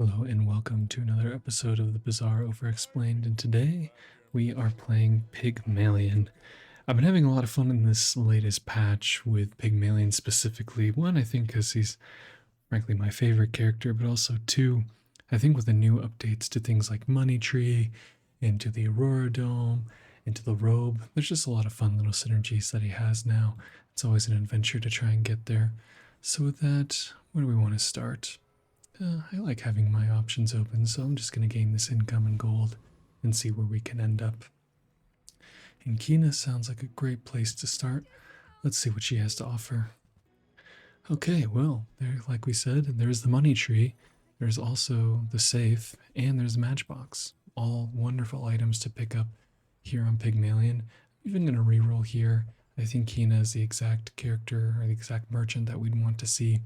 Hello and welcome to another episode of the Bazaar Overexplained, and today we are playing Pygmalion. I've been having a lot of fun in this latest patch with Pygmalion specifically. One, I think because he's frankly my favorite character, but also two, I think with the new updates to things like Money Tree, into the Aurora Dome, into the Robe, there's just a lot of fun little synergies that he has now. It's always an adventure to try and get there. So with that, where do we want to start? I like having my options open, so I'm just going to gain this income and gold and see where we can end up. And Kina sounds like a great place to start. Let's see what she has to offer. Okay, well, there, like we said, there's the money tree. There's also the safe, and there's the matchbox. All wonderful items to pick up here on Pygmalion. I'm even going to reroll here. I think Kina is the exact character or the exact merchant that we'd want to see.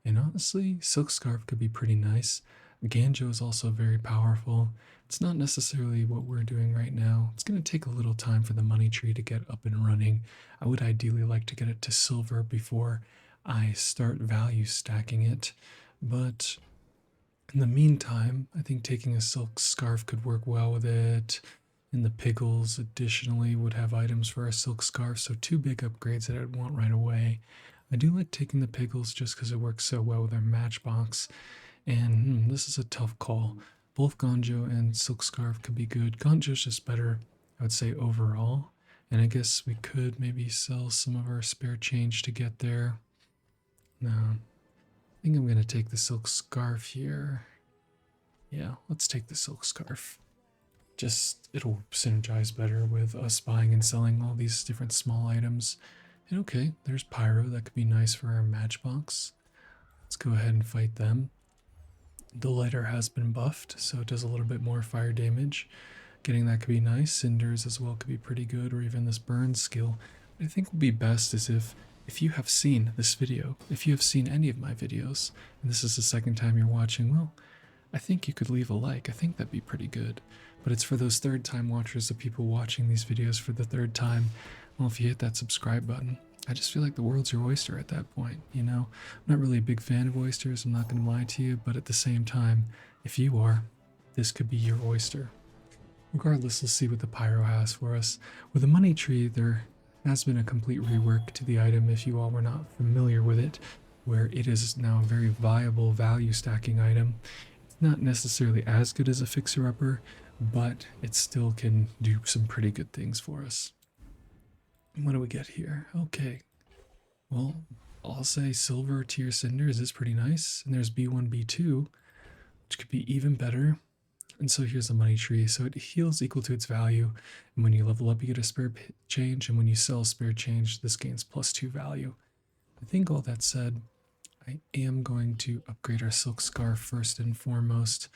And honestly, Silk Scarf could be pretty nice. Ganjo is also very powerful. It's not necessarily what we're doing right now. It's going to take a little time for the money tree to get up and running. I would ideally like to get it to silver before I start value stacking it. But in the meantime, I think taking a Silk Scarf could work well with it. And the Pickles additionally would have items for a Silk Scarf, so two big upgrades that I'd want right away. I do like taking the Pickles just because it works so well with our matchbox. And this is a tough call. Both Ganjo and Silk Scarf could be good. Ganjo's just better, I would say, overall. And I guess we could maybe sell some of our spare change to get there. No, I think I'm going to take the Silk Scarf here. Yeah, let's take the Silk Scarf. Just, it'll synergize better with us buying and selling all these different small items. And okay, there's Pyro. That could be nice for our matchbox. Let's go ahead and fight them. The lighter has been buffed, so it does a little bit more fire damage. Getting that could be nice. Cinders as well could be pretty good, or even this burn skill. What I think would be best is if you have seen this video, if you have seen any of my videos, and this is the second time you're watching, well, I think you could leave a like. I think that'd be pretty good. But it's for those third-time watchers, the people watching these videos for the third time. Well, if you hit that subscribe button, I just feel like the world's your oyster at that point, you know? I'm not really a big fan of oysters, I'm not going to lie to you, but at the same time, if you are, this could be your oyster. Regardless, let's see what the Pyro has for us. With the money tree, there has been a complete rework to the item if you all were not familiar with it, where it is now a very viable value stacking item. It's not necessarily as good as a fixer-upper, but it still can do some pretty good things for us. What do we get here? Okay. Well, I'll say Silver Tier Cinders is pretty nice. And there's B1, B2, which could be even better. And so here's the money tree. So it heals equal to its value. And when you level up, you get a spare change. And when you sell spare change, this gains +2 value. I think all that said, I am going to upgrade our Silk Scarf first and foremost.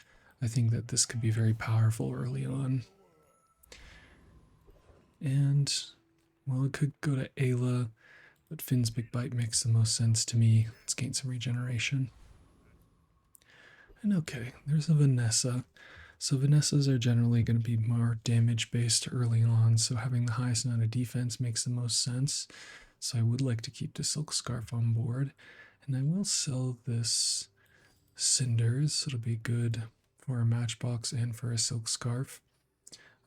I think that this could be very powerful early on. And well, it could go to Ayla, but Finn's Big Bite makes the most sense to me. Let's gain some regeneration. And okay, there's a Vanessa. So Vanessas are generally going to be more damage based early on, so having the highest amount of defense makes the most sense. So I would like to keep the Silk Scarf on board. And I will sell this Cinders. It'll be good for a matchbox and for a Silk Scarf.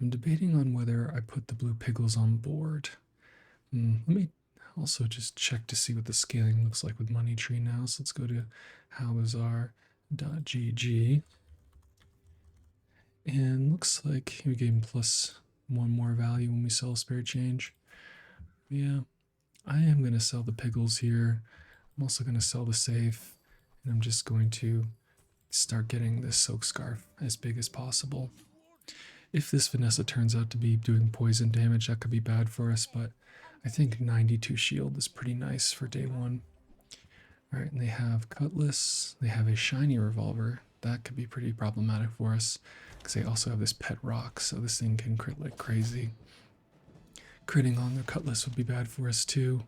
I'm debating on whether I put the blue Pickles on board. Let me also just check to see what the scaling looks like with Money Tree now. So let's go to howbazaar.gg. And looks like we gain +1 more value when we sell spare change. Yeah, I am going to sell the Pickles here. I'm also going to sell the safe. And I'm just going to start getting this Silk Scarf as big as possible. If this Vanessa turns out to be doing poison damage, that could be bad for us, but I think 92 shield is pretty nice for day one. Alright, and they have Cutlass, they have a shiny revolver. That could be pretty problematic for us, because they also have this pet rock, so this thing can crit like crazy. Critting on their Cutlass would be bad for us too,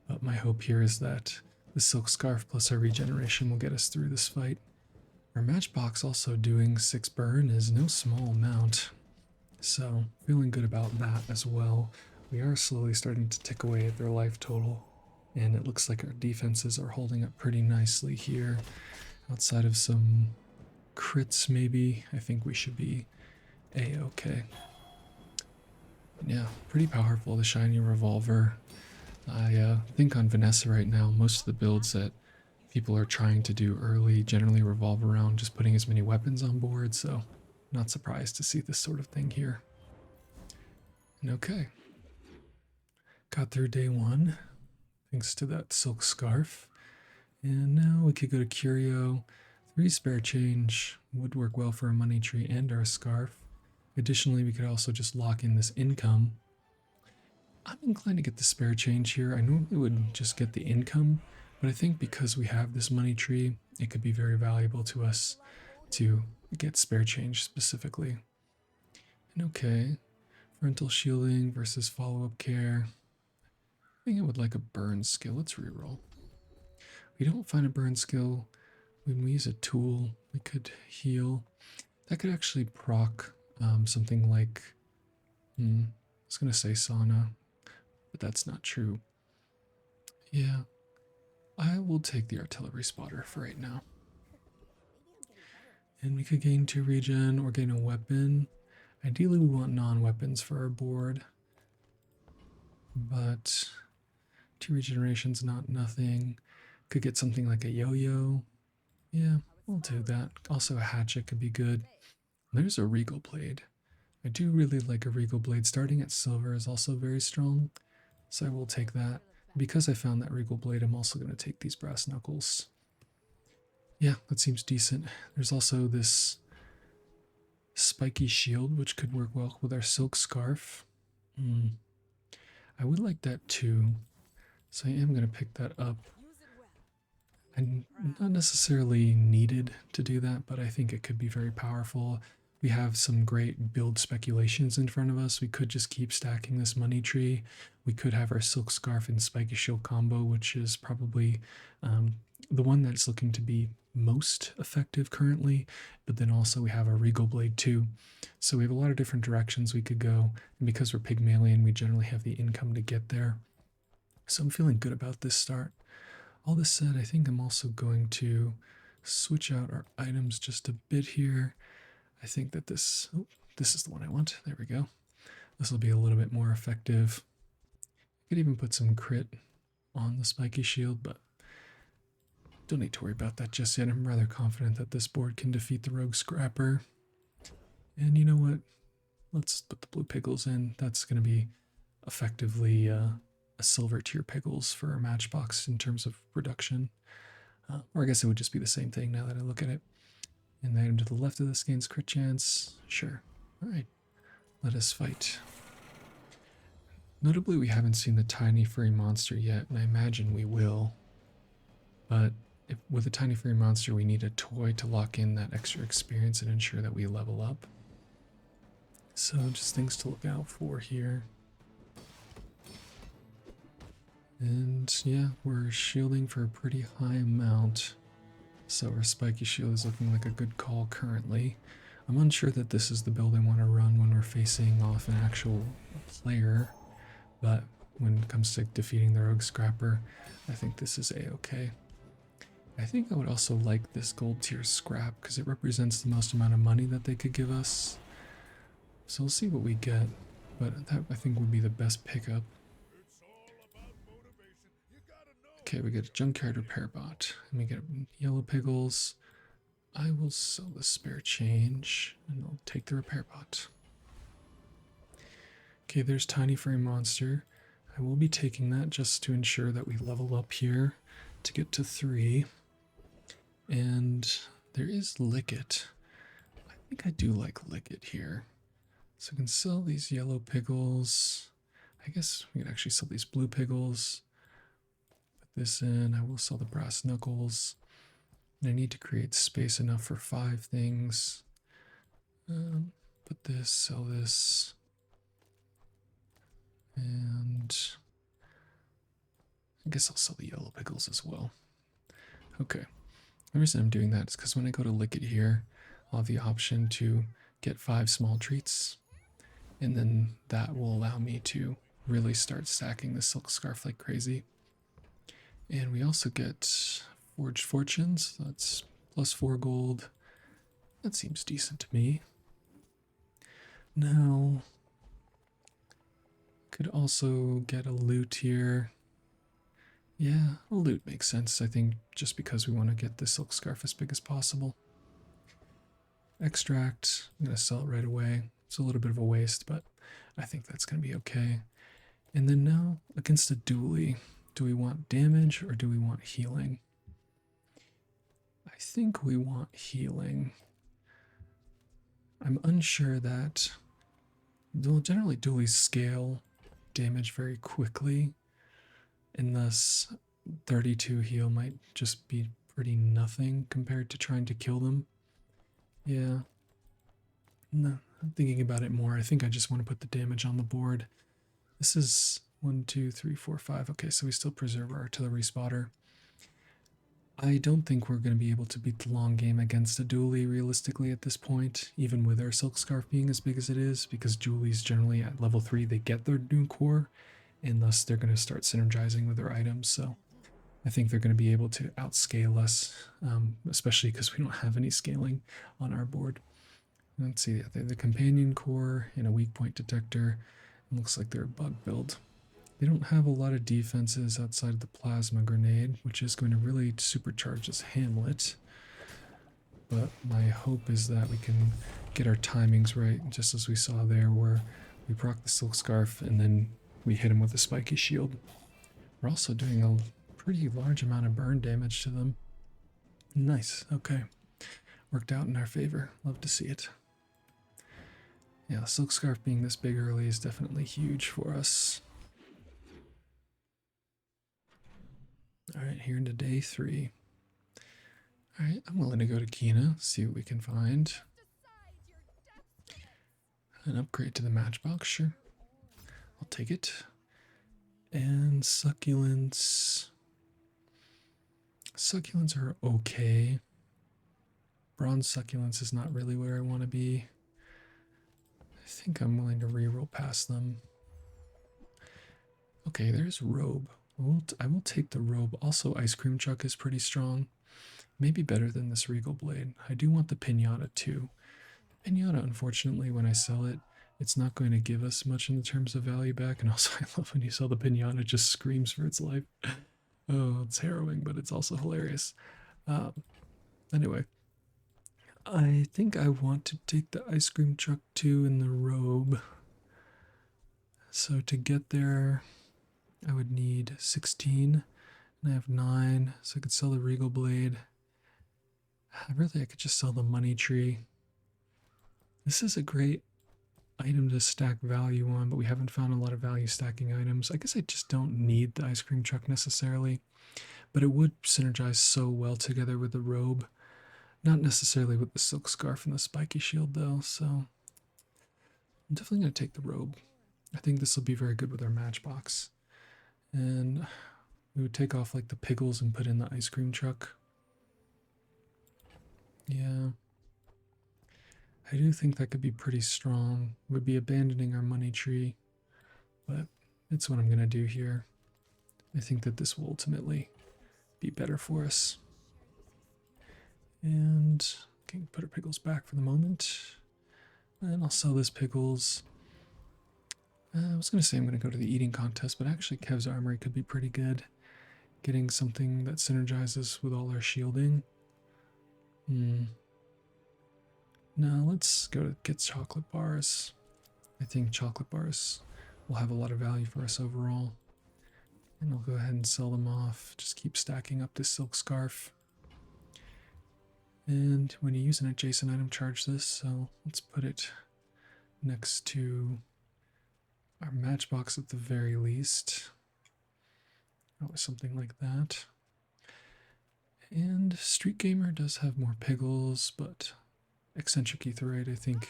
but my hope here is that the Silk Scarf plus our regeneration will get us through this fight. Our matchbox also doing 6 burn is no small amount, so feeling good about that as well. We are slowly starting to tick away at their life total, and it looks like our defenses are holding up pretty nicely here, outside of some crits maybe, I think we should be a-okay. Yeah, pretty powerful, the shiny revolver. I think on Vanessa right now, most of the builds that people are trying to do early generally revolve around just putting as many weapons on board, so not surprised to see this sort of thing here. And okay, got through day one thanks to that silk scarf. And now we could go to Curio. 3 spare change would work well for a money tree and our scarf. Additionally, we could also just lock in this income. I'm inclined to get the spare change here. I normally would just get the income, but I think because we have this money tree, it could be very valuable to us to get spare change specifically. And okay, frontal shielding versus follow-up care. I think I would like a burn skill. Let's reroll. We don't find a burn skill. When we use a tool, we could heal. That could actually proc something like, I was going to say sauna, but that's not true. Yeah, I will take the artillery spotter for right now. And we could gain 2 regen or gain a weapon. Ideally, we want non-weapons for our board, but 2 regeneration's not nothing. Could get something like a yo-yo. Yeah, we'll do that. Also, a hatchet could be good. There's a regal blade. I do really like a regal blade. Starting at silver is also very strong, so I will take that. Because I found that regal blade, I'm also going to take these brass knuckles. Yeah, that seems decent. There's also this spiky shield, which could work well with our silk scarf. I would like that too, so I am going to pick that up. I'm not necessarily needed to do that, but I think it could be very powerful. We have some great build speculations in front of us. We could just keep stacking this money tree. We could have our silk scarf and spiky shield combo, which is probably the one that's looking to be most effective currently, but then also we have a regal blade too. So we have a lot of different directions we could go, and because we're Pygmalien, we generally have the income to get there. So I'm feeling good about this start. All this said, I think I'm also going to switch out our items just a bit here. I think that this is the one I want. There we go. This will be a little bit more effective. I could even put some crit on the spiky shield, but don't need to worry about that just yet. I'm rather confident that this board can defeat the rogue scrapper. And you know what? Let's put the blue pickles in. That's going to be effectively a silver tier pickles for our matchbox in terms of reduction. Or I guess it would just be the same thing now that I look at it. And the item to the left of this gains crit chance. Sure. Alright. Let us fight. Notably, we haven't seen the tiny furry monster yet, and I imagine we will. But with a tiny furry monster, we need a toy to lock in that extra experience and ensure that we level up. So just things to look out for here. And yeah, we're shielding for a pretty high amount. So our spiky shield is looking like a good call currently. I'm unsure that this is the build I want to run when we're facing off an actual player, but when it comes to defeating the rogue scrapper, I think this is a-okay. I think I would also like this gold tier scrap because it represents the most amount of money that they could give us. So we'll see what we get, but that I think would be the best pickup. Okay, we get a junkyard repair bot, and we get yellow pickles. I will sell the spare change, and I'll take the repair bot. Okay, there's tiny furry monster. I will be taking that just to ensure that we level up here to get to 3. And there is Lickit. I think I do like Lickit here. So we can sell these yellow pickles. I guess we can actually sell these blue pickles. Put this in. I will sell the brass knuckles. And I need to create space enough for 5 things. Put this, sell this. And I guess I'll sell the yellow pickles as well. Okay. The reason I'm doing that is because when I go to lick it here, I'll have the option to get 5 small treats. And then that will allow me to really start stacking the silk scarf like crazy. And we also get Forged Fortunes. That's plus 4 gold. That seems decent to me. Now, could also get a loot here. Yeah, a loot makes sense, I think, just because we want to get the silk scarf as big as possible. Extract, I'm going to sell it right away. It's a little bit of a waste, but I think that's going to be okay. And then now, against a dually, do we want damage or do we want healing? I think we want healing. I'm unsure that... Generally, dualies scale damage very quickly, and thus 32 heal might just be pretty nothing compared to trying to kill them. Yeah. No, I'm thinking about it more. I think I just want to put the damage on the board. This is 1, 2, 3, 4, 5. Okay, so we still preserve our artillery spotter. I don't think we're going to be able to beat the long game against a dually realistically at this point, even with our silk scarf being as big as it is, because dualies generally at level 3 they get their new core, and thus they're going to start synergizing with their items. So I think they're going to be able to outscale us, especially because we don't have any scaling on our board. Let's see, they have the companion core and a weak point detector. It looks like they're a bug build. They don't have a lot of defenses outside of the plasma grenade, which is going to really supercharge this Hamlet. But my hope is that we can get our timings right, just as we saw there, where we proc the silk scarf and then we hit him with a spiky shield. We're also doing a pretty large amount of burn damage to them. Nice, okay. Worked out in our favor. Love to see it. Yeah, silk scarf being this big early is definitely huge for us. Alright, here into day 3. Alright, I'm willing to go to Kina, see what we can find. An upgrade to the matchbox, sure. I'll take it. And succulents. Succulents are okay. Bronze succulents is not really where I want to be. I think I'm willing to reroll past them. Okay, there's robe. I will take the robe. Also, ice cream truck is pretty strong. Maybe better than this regal blade. I do want the pinata too. Pinata, unfortunately, when I sell it, it's not going to give us much in the terms of value back. And also, I love when you sell the pinata, it just screams for its life. Oh, it's harrowing, but it's also hilarious. Anyway, I think I want to take the ice cream truck too in the robe. So to get there, I would need 16, and I have 9, so I could sell the regal blade. Really, I could just sell the money tree. This is a great item to stack value on, but we haven't found a lot of value stacking items. I guess I just don't need the ice cream truck necessarily, but it would synergize so well together with the robe. Not necessarily with the silk scarf and the spiky shield though, so I'm definitely going to take the robe. I think this will be very good with our matchbox. And we would take off like the pickles and put in the ice cream truck. Yeah. I do think that could be pretty strong. We'd be abandoning our money tree, but it's what I'm going to do here. I think that this will ultimately be better for us. And okay, put our pickles back for the moment. And I'll sell this pickles. I was going to say I'm going to go to the eating contest, but actually Kev's Armory could be pretty good. Getting something that synergizes with all our shielding. No, let's go to get chocolate bars. I think chocolate bars will have a lot of value for us overall. And I'll go ahead and sell them off. Just keep stacking up this silk scarf. And when you use an adjacent item, charge this. So let's put it next to our matchbox at the very least. Oh, something like that. And Street Gamer does have more piggles, but Eccentric Aetherite I think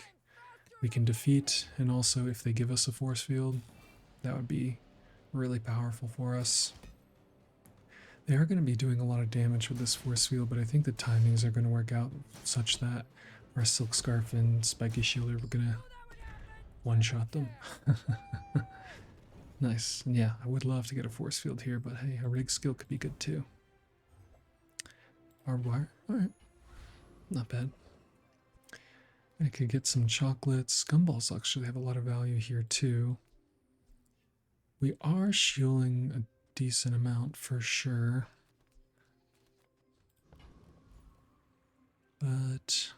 we can defeat. And also if they give us a force field, that would be really powerful for us. They are going to be doing a lot of damage with this force field, but I think the timings are going to work out such that our Silk Scarf and Spiky Shield are going to one-shot them. Nice. And yeah, I would love to get a force field here, but hey, a rig skill could be good too. Barbed wire. Alright. Not bad. I could get some chocolates. Gumballs actually have a lot of value here too. We are shielding a decent amount for sure. But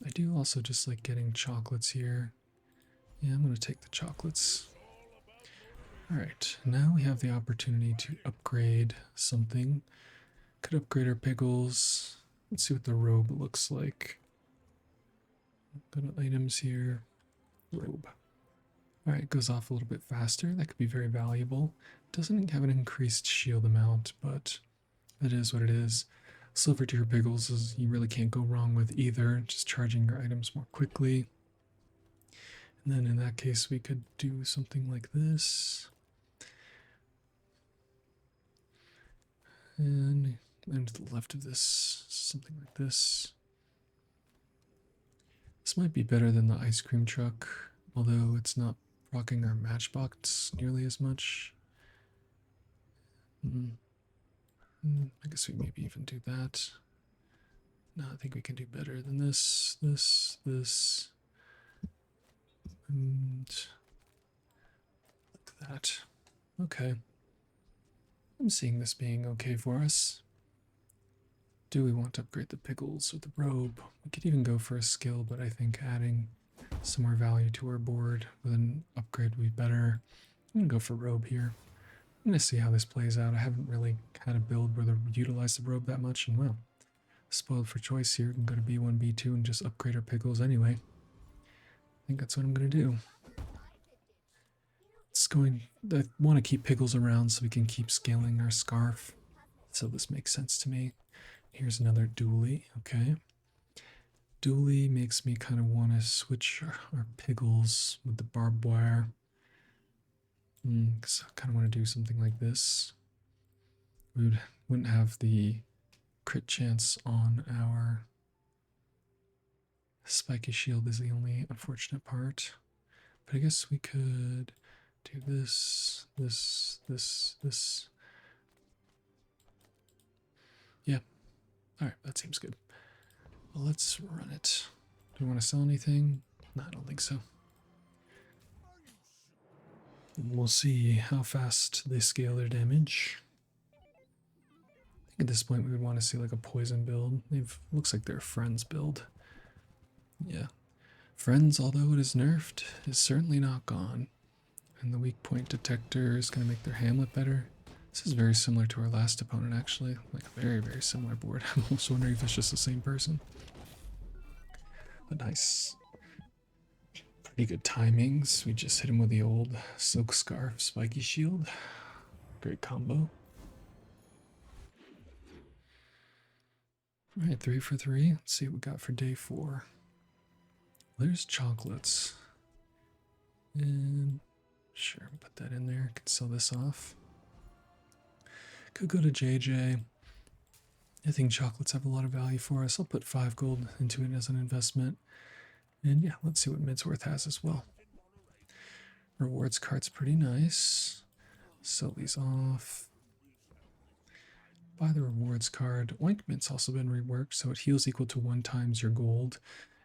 I do also just like getting chocolates here. Yeah, I'm going to take the chocolates. Alright, now we have the opportunity to upgrade something. Could upgrade our pickles. Let's see what the robe looks like. Go to items here. Robe. Alright, it goes off a little bit faster. That could be very valuable. Doesn't have an increased shield amount, but it is what it is. Silver tier pickles is you really can't go wrong with either. Just charging your items more quickly. And then in that case, we could do something like this. And to the left of this, something like this. This might be better than the ice cream truck, although it's not rocking our matchbox nearly as much. I guess we maybe even do that. No, I think we can do better than this, this, and like that. Okay. I'm seeing this being okay for us. Do we want to upgrade the pickles or the robe? We could even go for a skill, but I think adding some more value to our board with an upgrade would be better. I'm going to go for robe here. I'm going to see how this plays out. I haven't really had a build where they utilize the robe that much, and well, spoiled for choice here. We can go to B1, B2 and just upgrade our pickles anyway. I think that's what I'm going to do. I want to keep pickles around so we can keep scaling our scarf. So this makes sense to me. Here's another dually, okay. Dually makes me kind of want to switch our pickles with the barbed wire. Because I kind of want to do something like this. We wouldn't have the crit chance on our spiky shield is the only unfortunate part. But I guess we could do this. Yeah. Alright, that seems good. Well, let's run it. Do we want to sell anything? No, I don't think so. And we'll see how fast they scale their damage. I think at this point we would want to see like a poison build. Looks like they're friends build. Yeah. Friends, although it is nerfed, is certainly not gone. And the weak point detector is going to make their hamlet better. This is very similar to our last opponent, actually. Like a very, very similar board. I'm almost wondering if it's just the same person. But nice. Pretty good timings. We just hit him with the old silk scarf, spiky shield. Great combo. Alright, 3 for 3. Let's see what we got for day 4. There's chocolates. And sure, put that in there. Could sell this off. Could go to JJ. I think chocolates have a lot of value for us. I'll put 5 gold into it as an investment. And yeah, let's see what Midsworth has as well. Rewards card's pretty nice. Sell these off. Buy the rewards card. Ointment's also been reworked, so it heals equal to 1 times your gold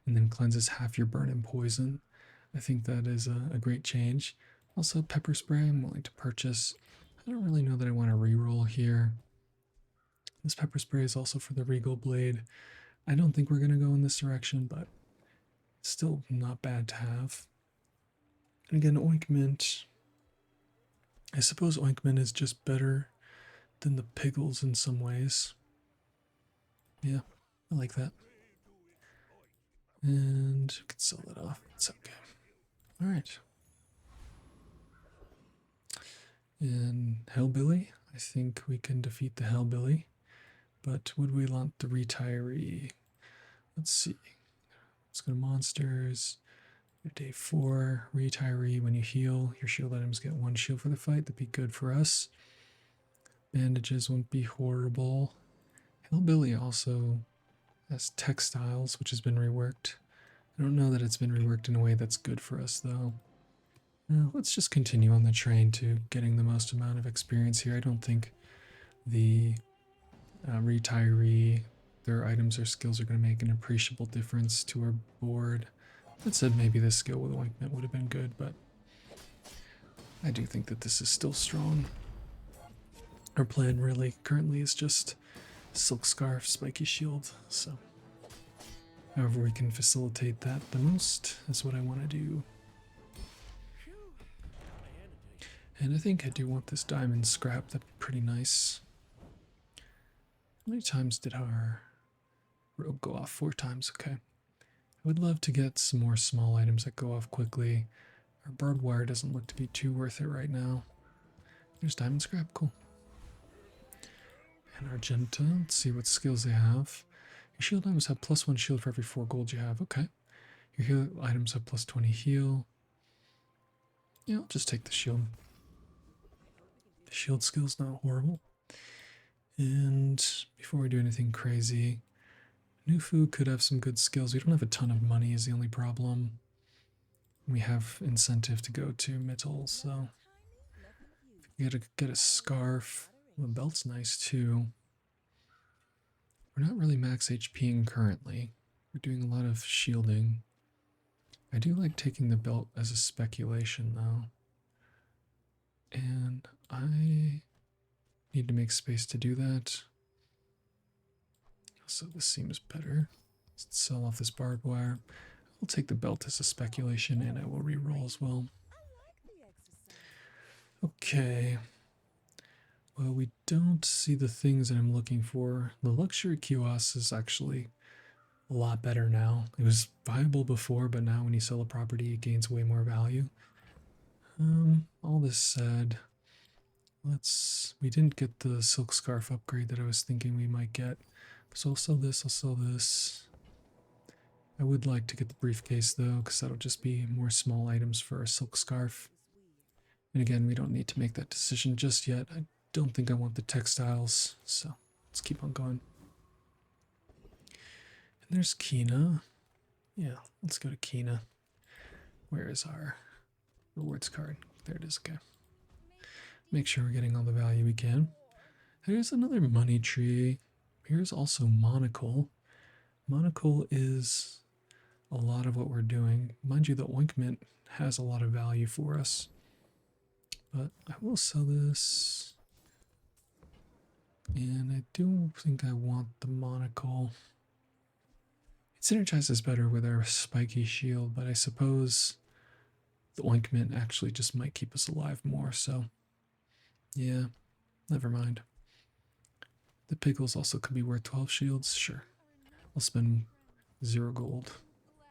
and then cleanses half your burn and poison. I think that is a great change. Also, pepper spray I'm willing to purchase. I don't really know that I want to reroll here. This pepper spray is also for the Regal Blade. I don't think we're going to go in this direction, but still not bad to have. And again, ointment. I suppose ointment is just better than the pickles in some ways. Yeah, I like that. And we can sell that off. It's okay. Alright. And Hellbilly. I think we can defeat the Hellbilly. But would we want the retiree? Let's see. Let's go to monsters. Day 4, retiree. When you heal, your shield items get 1 shield for the fight. That'd be good for us. Bandages won't be horrible. Hellbilly also has textiles, which has been reworked. I don't know that it's been reworked in a way that's good for us, though. Let's just continue on the train to getting the most amount of experience here. I don't think the retiree their items or skills are going to make an appreciable difference to our board. That said, maybe this skill with ointment would have been good, but I do think that this is still strong. Our plan really currently is just silk scarf, spiky shield, so however we can facilitate that the most is what I want to do. And I think I do want this diamond scrap. That'd be pretty nice. How many times did our robe go off? 4 times, okay. I would love to get some more small items that go off quickly. Our barbed wire doesn't look to be too worth it right now. There's diamond scrap, cool. And Argenta, let's see what skills they have. Your shield items have +1 shield for every 4 gold you have, okay. Your heal items have +20 heal. Yeah, I'll just take the shield. The shield skill's not horrible. And before we do anything crazy, Nufu could have some good skills. We don't have a ton of money is the only problem. We have incentive to go to Mittel, so we gotta get a scarf. Well, the belt's nice too. We're not really max HPing currently. We're doing a lot of shielding. I do like taking the belt as a speculation though. And I need to make space to do that. So this seems better. Let's sell off this barbed wire. I'll take the belt as a speculation and I will re-roll as well. Okay. Well, we don't see the things that I'm looking for. The luxury kiosk is actually a lot better now. It was viable before, but now when you sell a property, it gains way more value. All this said, we didn't get the silk scarf upgrade that I was thinking we might get. So I'll sell this, I'll sell this. I would like to get the briefcase though, because that'll just be more small items for a silk scarf. And again, we don't need to make that decision just yet. I don't think I want the textiles, so let's keep on going. And there's Kina. Yeah, let's go to Kina. Where is our rewards card? There it is, okay. Make sure we're getting all the value we can. Here's another money tree. Here's also monocle. Monocle is a lot of what we're doing. Mind you, the ointment has a lot of value for us. But I will sell this. And I do think I want the monocle. It synergizes better with our spiky shield, but I suppose the ointment actually just might keep us alive more, so yeah, never mind. The pickles also could be worth 12 shields, sure. I'll spend 0 gold,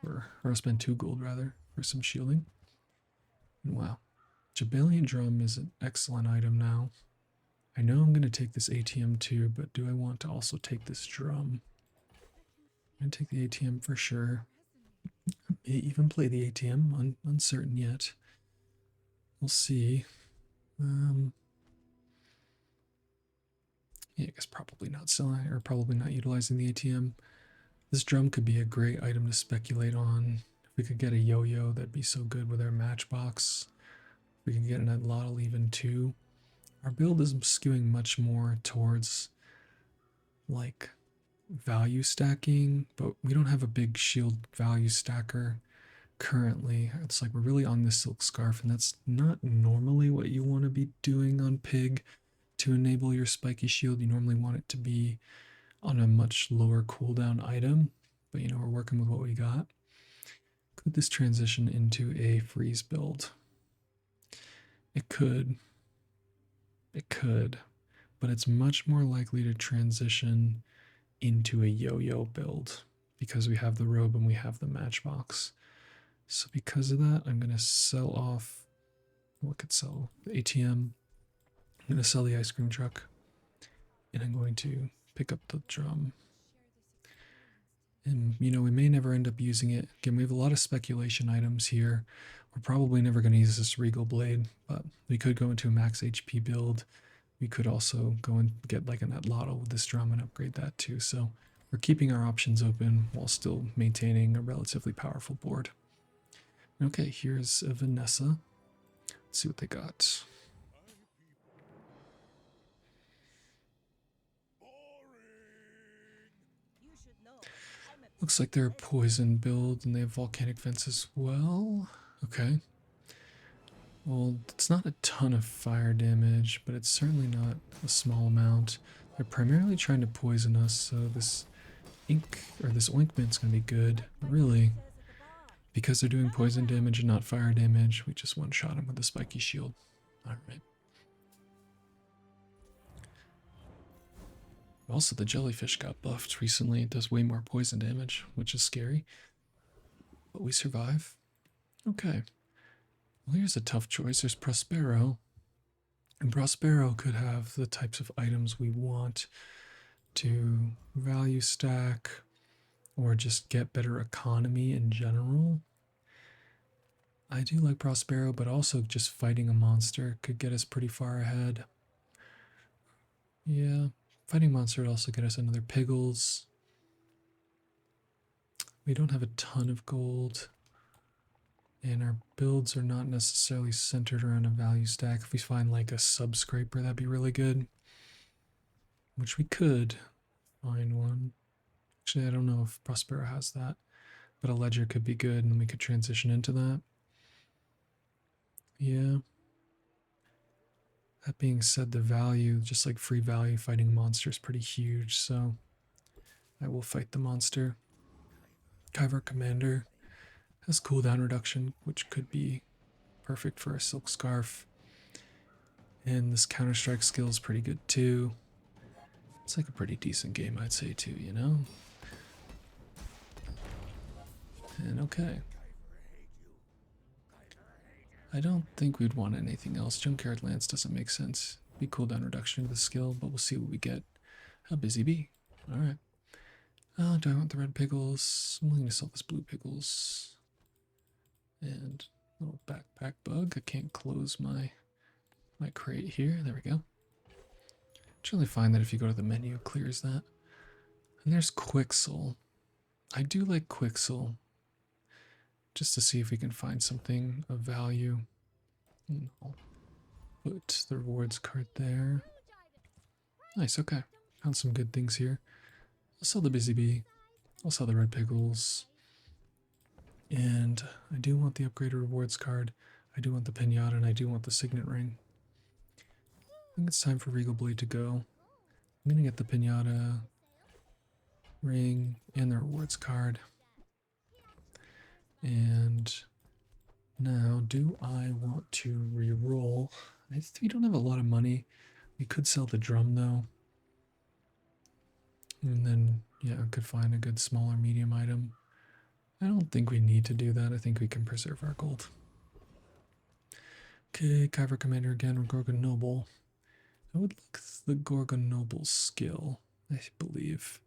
or I'll spend 2 gold rather, for some shielding. And wow, Jabalian Drum is an excellent item now. I know I'm going to take this ATM too, but do I want to also take this drum? I'm going to take the ATM for sure. I may even play the ATM, uncertain yet. We'll see. Yeah, I guess probably not selling, or probably not utilizing the ATM. This drum could be a great item to speculate on. If we could get a yo-yo, that'd be so good with our matchbox. If we could get an atlatl even too. Our build is skewing much more towards like value stacking, but we don't have a big shield value stacker currently. It's like we're really on this silk scarf, and that's not normally what you want to be doing on Pig to enable your spiky shield. You normally want it to be on a much lower cooldown item, but you know, we're working with what we got. Could this transition into a freeze build? It could, but it's much more likely to transition into a yo-yo build because we have the robe and we have the matchbox. So because of that, I'm going to sell off what could sell the ATM. I'm going to sell the ice cream truck, and I'm going to pick up the drum. And you know, we may never end up using it. Again, we have a lot of speculation items here. We're probably never going to use this regal blade, but we could go into a max HP build. We could also go and get like an atlatl with this drum and upgrade that too. So we're keeping our options open while still maintaining a relatively powerful board. Okay, here's a Vanessa. Let's see what they got. Looks like they're a poison build and they have volcanic vents as well. Okay. Well, it's not a ton of fire damage, but it's certainly not a small amount. They're primarily trying to poison us, so this ink or this ointment's gonna be good. But really, because they're doing poison damage and not fire damage, we just one-shot them with the spiky shield. Alright. Also, the jellyfish got buffed recently. It does way more poison damage, which is scary. But we survive. Okay. Well, here's a tough choice. There's Prospero. And Prospero could have the types of items we want to value stack or just get better economy in general. I do like Prospero, but also just fighting a monster could get us pretty far ahead. Yeah, fighting monster would also get us another Piggles. We don't have a ton of gold. And our builds are not necessarily centered around a value stack. If we find like a sub-scraper, that'd be really good. Which we could find one. Actually, I don't know if Prospero has that. But a ledger could be good and we could transition into that. Yeah. That being said, the value, just like free value fighting a monster is pretty huge, so I will fight the monster. Kyver Commander has cooldown reduction, which could be perfect for a Silk Scarf. And this Counter-Strike skill is pretty good too. It's like a pretty decent game, I'd say too, you know? And okay. I don't think we'd want anything else. Junkyard Lance doesn't make sense. Be cooldown reduction of the skill, but we'll see what we get. How busy bee. Alright. Do I want the red pickles? I'm willing to sell this blue pickles. And little backpack bug. I can't close my crate here. There we go. Generally find that if you go to the menu, it clears that. And there's Quixel. I do like Quixel. Just to see if we can find something of value. And I'll put the rewards card there. Nice, okay. Found some good things here. I'll sell the Busy Bee. I'll sell the red pickles. And I do want the upgraded rewards card. I do want the pinata, and I do want the signet ring. I think it's time for Regal Blade to go. I'm gonna get the pinata ring and the rewards card. And now, do I want to re-roll? We don't have a lot of money. We could sell the drum though. And then, yeah, I could find a good smaller medium item. I don't think we need to do that. I think we can preserve our gold. Okay, Kyver Commander again, or Gorgon Noble. I would like the Gorgon Noble skill, I believe.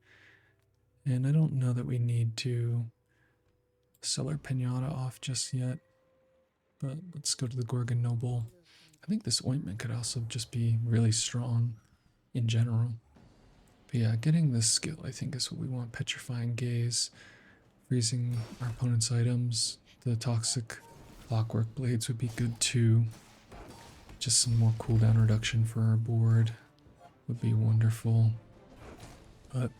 And I don't know that we need to sell our pinata off just yet. But let's go to the Gorgon Noble. I think this ointment could also just be really strong in general. But yeah, getting this skill I think is what we want. Petrifying Gaze, freezing our opponent's items. The toxic clockwork blades would be good too. Just some more cooldown reduction for our board would be wonderful. But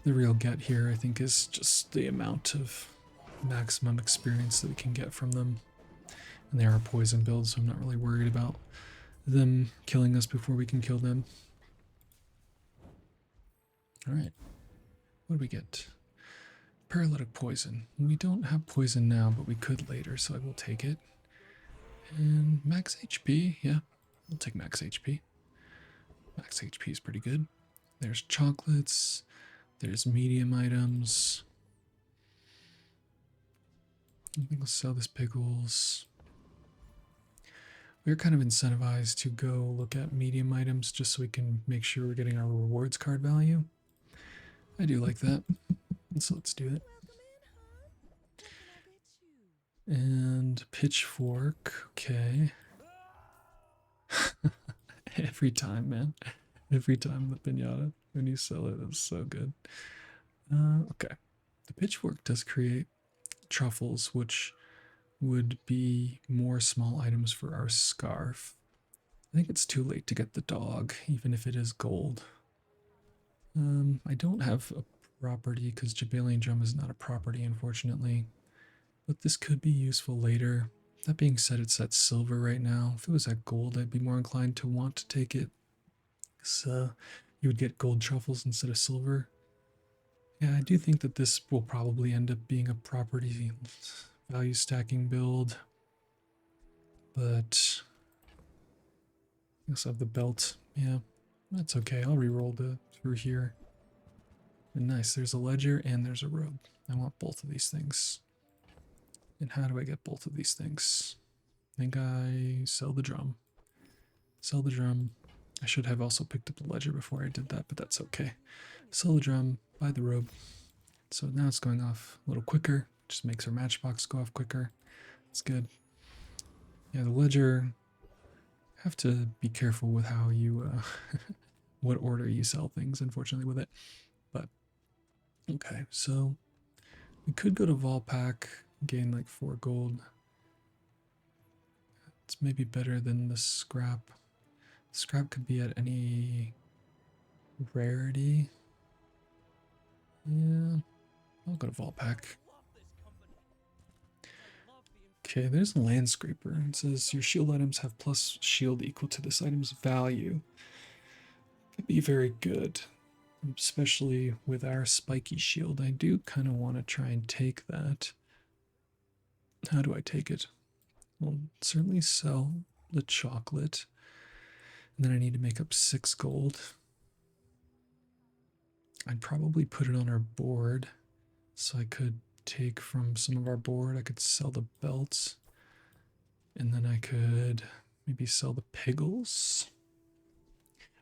the real get here I think is just the amount of maximum experience that we can get from them. And they are a poison build, so I'm not really worried about them killing us before we can kill them. Alright. What do we get? Paralytic poison. We don't have poison now, but we could later, so I will take it. And max HP, yeah. We'll take max HP. Max HP is pretty good. There's chocolates. There's medium items. I think we'll sell this pickles. We're kind of incentivized to go look at medium items just so we can make sure we're getting our rewards card value. I do like that. So let's do it. And pitchfork, okay. Every time, man. Every time the pinata, when you sell it, it's so good. Okay. The pitchfork does create truffles, which would be more small items for our scarf. I think it's too late to get the dog, even if it is gold. I don't have a property because Jabalian Drum is not a property, unfortunately. But this could be useful later. That being said, it's at silver right now. If it was at gold, I'd be more inclined to want to take it. So you would get gold truffles instead of silver. Yeah, I do think that this will probably end up being a property value stacking build. But I also have the belt. Yeah, that's okay. I'll re-roll through here. And nice, there's a ledger and there's a robe. I want both of these things. And how do I get both of these things? I think I sell the drum. Sell the drum. I should have also picked up the ledger before I did that, but that's okay. Sell the drum, buy the robe. So now it's going off a little quicker. Just makes our matchbox go off quicker. It's good. Yeah, the ledger. Have to be careful with how you, what order you sell things, unfortunately, with it. But okay, so we could go to Volpack, gain like 4 gold. It's maybe better than the scrap. Scrap could be at any rarity. Yeah, I'll go to Volpack. Okay, there's a Landscraper. It says your shield items have plus shield equal to this item's value. Could be very good, especially with our spiky shield. I do kind of want to try and take that. How do I take it? Well, certainly sell the chocolate. And then I need to make up 6 gold. I'd probably put it on our board. So I could take from some of our board. I could sell the belts. And then I could maybe sell the piggles.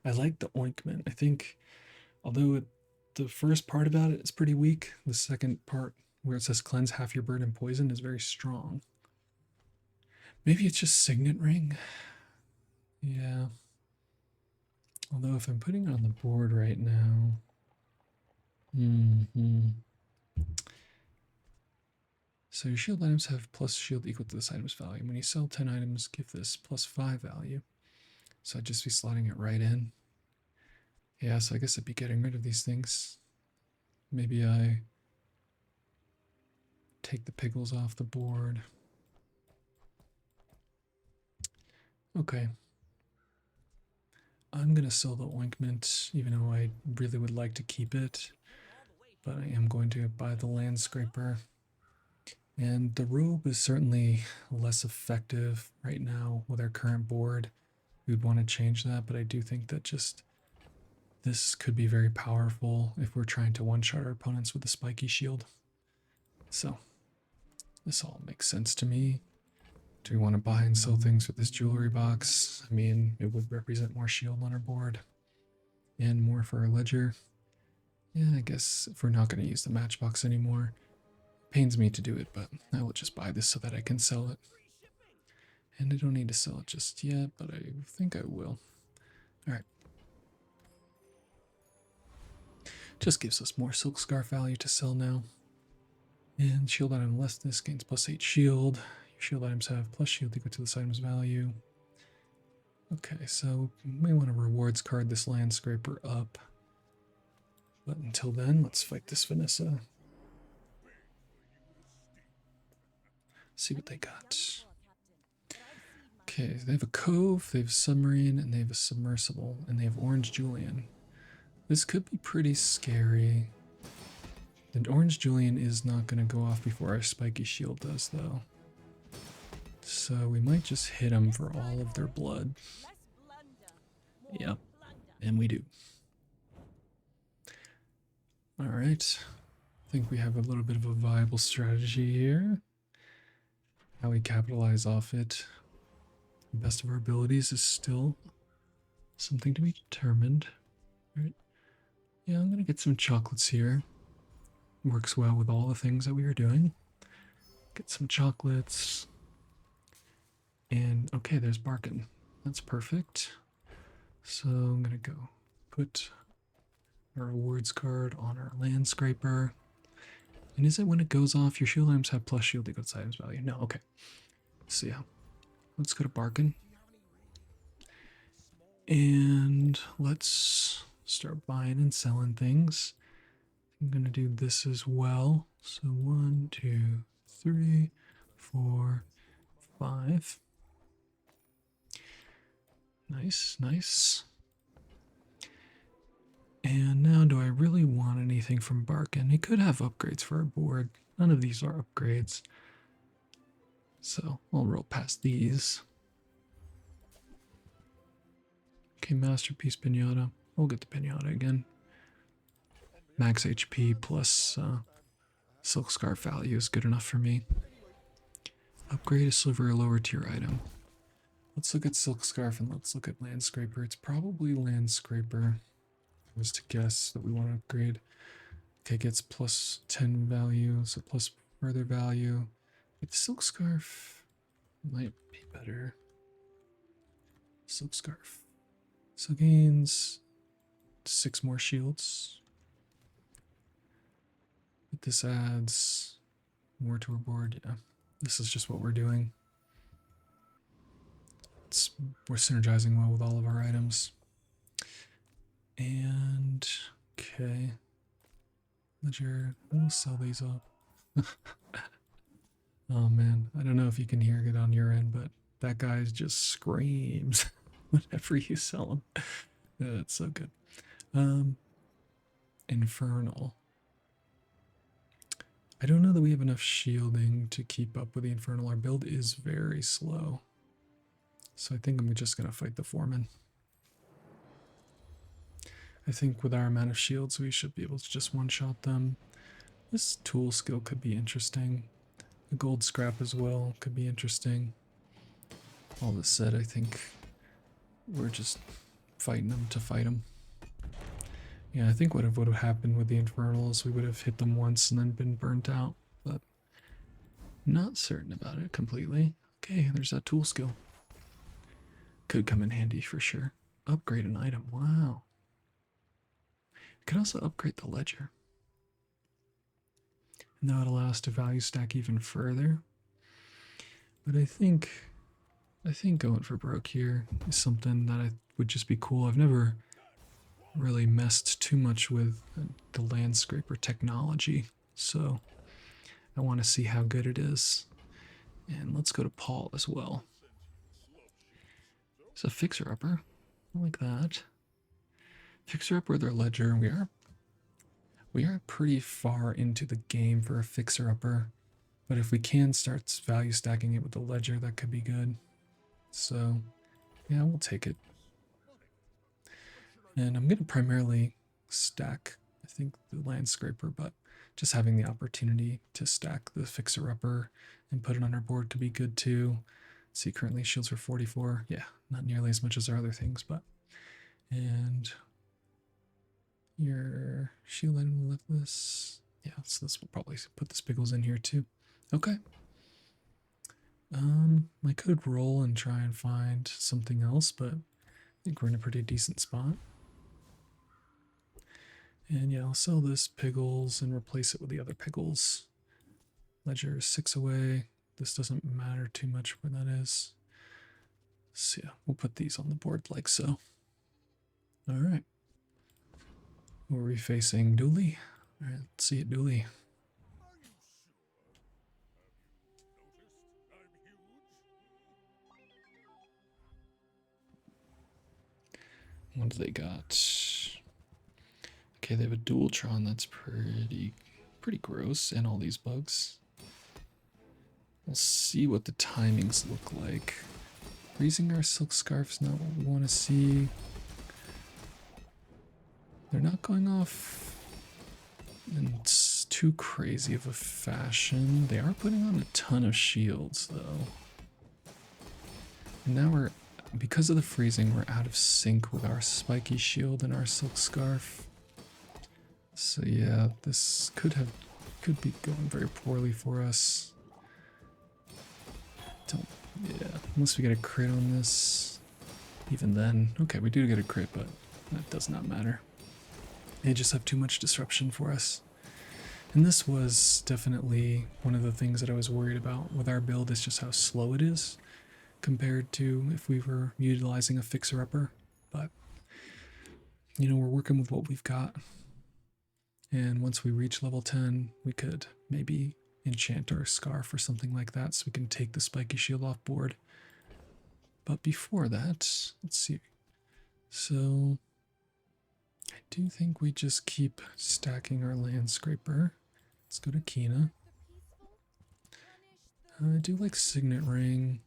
I like the ointment. I think, although the first part about it is pretty weak, the second part where it says cleanse half your burden poison is very strong. Maybe it's just signet ring. Yeah. Although if I'm putting it on the board right now. So your shield items have plus shield equal to this item's value. When you sell 10 items, give this plus 5 value. So I'd just be slotting it right in. Yeah, so I guess I'd be getting rid of these things. Maybe I take the piggles off the board. Okay. I'm going to sell the ointment, even though I really would like to keep it. But I am going to buy the Landscraper. And the robe is certainly less effective right now with our current board. We'd want to change that, but I do think that just this could be very powerful if we're trying to one-shot our opponents with the spiky shield. So this all makes sense to me. Do we want to buy and sell things with this jewelry box? I mean, it would represent more shield on our board and more for our ledger. Yeah, I guess if we're not going to use the matchbox anymore, pains me to do it, but I will just buy this so that I can sell it. And I don't need to sell it just yet, but I think I will. Alright. Just gives us more silk scarf value to sell now. And shield item less this gains plus 8 shield. Your shield items have plus shield equal to this item's value. Okay, so we want to rewards card this Landscraper up. But until then, let's fight this Vanessa. See what they got. Okay, they have a cove, they have a submarine, and they have a submersible, and they have Orange Julian. This could be pretty scary. And Orange Julian is not going to go off before our spiky shield does, though. So we might just hit them for all of their blood. Yep, and we do. Alright, I think we have a little bit of a viable strategy here. How we capitalize off it, the best of our abilities, is still something to be determined. Right? Yeah, I'm going to get some chocolates here. Works well with all the things that we are doing. Get some chocolates. And okay, there's Barkin. That's perfect. So I'm going to go put our rewards card on our Landscraper. And is it when it goes off, your shield items have plus shield equal to items value? No, okay. So yeah, let's go to Barkin. And let's start buying and selling things. I'm gonna do this as well. So 1, 2, 3, 4, 5. Nice, nice. And now, do I really want anything from Barkin? He could have upgrades for our board. None of these are upgrades. So I'll roll past these. Okay, Masterpiece Pinata. We'll get the Pinata again. Max HP plus Silk Scarf value is good enough for me. Upgrade a silver or lower tier item. Let's look at Silk Scarf and let's look at Landscraper. It's probably Landscraper. I was to guess that we want to upgrade. Okay, gets plus 10 value, so plus further value. But the Silk Scarf might be better. Silk Scarf. So gains 6 more shields. But this adds more to our board. Yeah, this is just what we're doing. We're synergizing well with all of our items. And okay, Ledger, we'll sell these up. Oh man, I don't know if you can hear it on your end, but that guy just screams whenever you sell him. It's so good. Infernal. I don't know that we have enough shielding to keep up with the Infernal. Our build is very slow. So I think I'm just going to fight the Foreman. I think with our amount of shields, we should be able to just one-shot them. This tool skill could be interesting. The gold scrap as well could be interesting. All this said, I think we're just fighting them to fight them. Yeah, I think what would have happened with the Infernal is we would have hit them once and then been burnt out, but not certain about it completely. Okay, there's that tool skill. Could come in handy for sure. Upgrade an item, wow. Could also upgrade the ledger. And that would allow us to value stack even further. But I think going for broke here is something that would just be cool. I've never really messed too much with the Landscraper technology, so I want to see how good it is. And let's go to Paul as well. It's a fixer-upper. I like that. Fixer-upper with our ledger. We are pretty far into the game for a fixer-upper, but if we can start value stacking it with the ledger, that could be good. So yeah, we'll take it. And I'm going to primarily stack, I think, the Landscraper, but just having the opportunity to stack the fixer-upper and put it on our board could be good too. See, currently shields are 44. Yeah, not nearly as much as our other things, but... And your shield item limitless. Yeah, so this will probably put the Spiggles in here too. Okay. I could roll and try and find something else, but I think we're in a pretty decent spot. And yeah, I'll sell this Piggles and replace it with the other Piggles. Ledger is 6 away. This doesn't matter too much where that is. So yeah, we'll put these on the board like so. All right. Who are we facing? Dooley? All right, let's see it, Dooley. What do they got? Okay, they have a Dualtron. That's pretty gross, and all these bugs. We'll see what the timings look like. Freezing our Silk Scarf's not what we want to see. They're not going off in too crazy of a fashion. They are putting on a ton of shields, though. And now because of the freezing, we're out of sync with our spiky shield and our Silk Scarf. So yeah, this could be going very poorly for us. Yeah, unless we get a crit on this. Even then, okay, we do get a crit, but that does not matter. They just have too much disruption for us. And this was definitely one of the things that I was worried about with our build, is just how slow it is compared to if we were utilizing a fixer-upper. But, you know, we're working with what we've got. And once we reach level 10, we could maybe enchant our scarf or something like that so we can take the spiky shield off board. But before that, let's see. So I do think we just keep stacking our Landscraper. Let's go to Kina. I do like Signet Ring.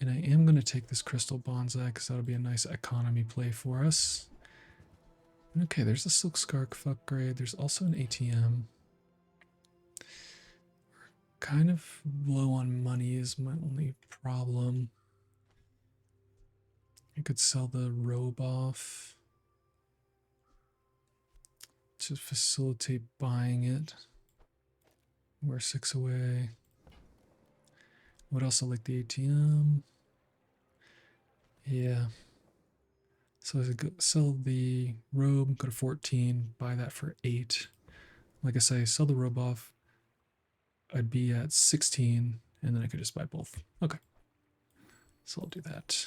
And I am going to take this Crystal Bonsai because that'll be a nice economy play for us. Okay, there's a Silk Scarf upgrade. There's also an ATM. Kind of low on money is my only problem. I could sell the robe off to facilitate buying it. We're 6 away. What else? I like the ATM. Yeah. So I could sell the robe, go to 14, buy that for 8. Like I say, sell the robe off. I'd be at 16, and then I could just buy both. Okay. So I'll do that.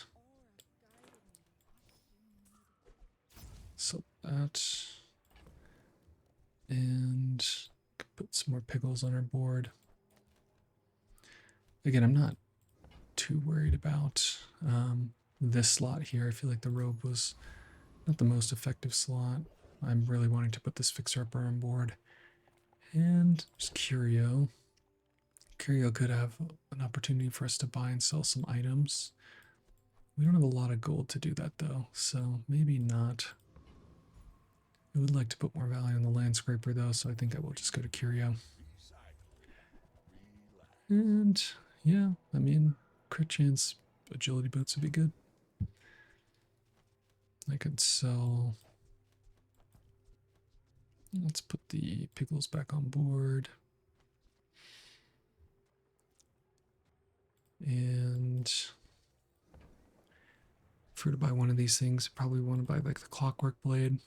So that. And put some more pickles on our board. Again, I'm not too worried about this slot here. I feel like the robe was not the most effective slot. I'm really wanting to put this fixer-upper on board. And just Curio. Curio could have an opportunity for us to buy and sell some items. We don't have a lot of gold to do that though, so maybe not. I would like to put more value on the Landscraper though, so I think I will just go to Curio. And yeah, I mean, crit chance agility boots would be good. I could sell. Let's put the pickles back on board. And if we were to buy one of these things, probably want to buy like the Clockwork Blade.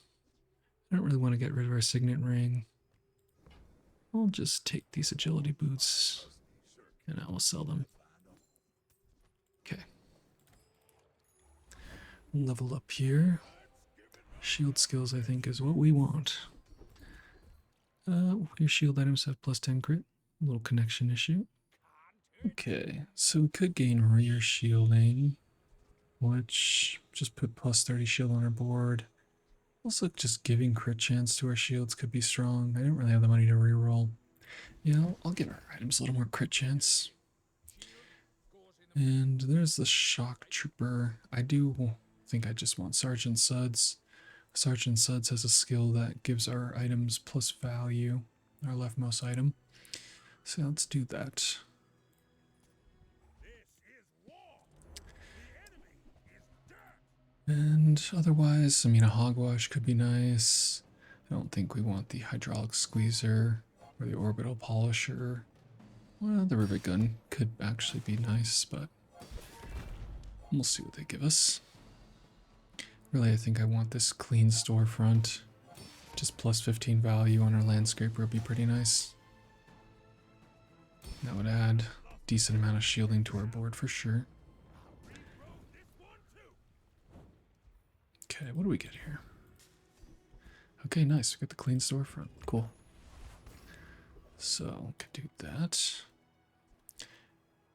I don't really want to get rid of our Signet Ring. I'll just take these agility boots and I will sell them. Okay. Level up here. Shield skills, I think, is what we want. Your shield items have plus 10 crit. A little connection issue. Okay, so we could gain rear shielding, which just put plus 30 shield on our board. Also, just giving crit chance to our shields could be strong. I don't really have the money to reroll. Yeah, I'll give our items a little more crit chance. And there's the Shock Trooper. I do think I just want Sergeant Suds. Sergeant Suds has a skill that gives our items plus value, our leftmost item. So let's do that. And otherwise, I mean, a Hogwash could be nice. I don't think we want the Hydraulic Squeezer or the Orbital Polisher. Well, the Rivet Gun could actually be nice, but we'll see what they give us. Really, I think I want this clean storefront. Just plus 15 value on our Landscraper would be pretty nice. That would add a decent amount of shielding to our board for sure. Okay, what do we get here? Okay, nice. We got the clean storefront. Cool. So, could do that.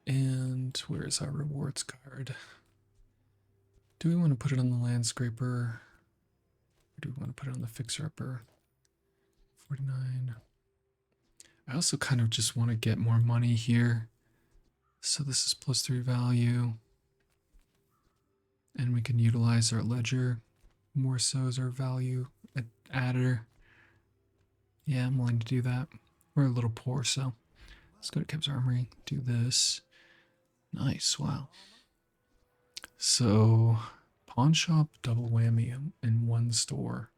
And where is our rewards card? Do we want to put it on the Landscraper? Or do we want to put it on the fixer-upper? 49. I also kind of just want to get more money here. So this is plus 3 value. And we can utilize our ledger more so as our value adder. Yeah, I'm willing to do that. We're a little poor, so let's go to Kev's Armory, do this. Nice, wow. So, pawn shop, double whammy in one store.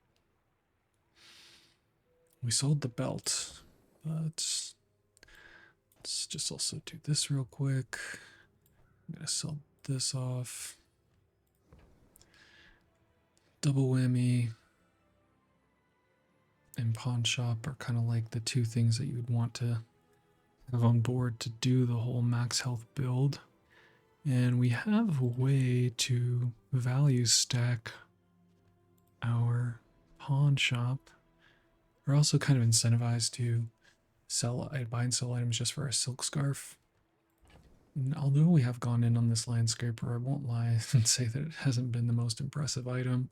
We sold the belt, but let's just also do this real quick. I'm gonna sell this off. Double whammy and pawn shop are kind of like the two things that you would want to have on board to do the whole max health build. And we have a way to value stack our pawn shop We're also kind of incentivized to buy and sell items just for our silk scarf. And although we have gone in on this landscraper, I won't lie and say that it hasn't been the most impressive item.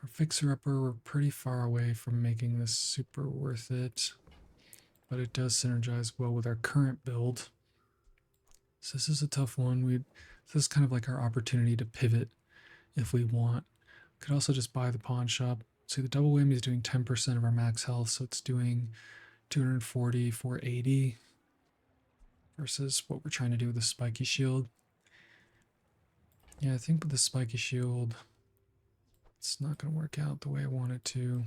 Our fixer-upper, we're pretty far away from making this super worth it, but it does synergize well with our current build. So this is a tough one. This is kind of like our opportunity to pivot if we want. Could also just buy the pawn shop. See, the double whammy is doing 10% of our max health, so it's doing 240, 480 versus what we're trying to do with the spiky shield. Yeah, I think with the spiky shield, it's not going to work out the way I want it to.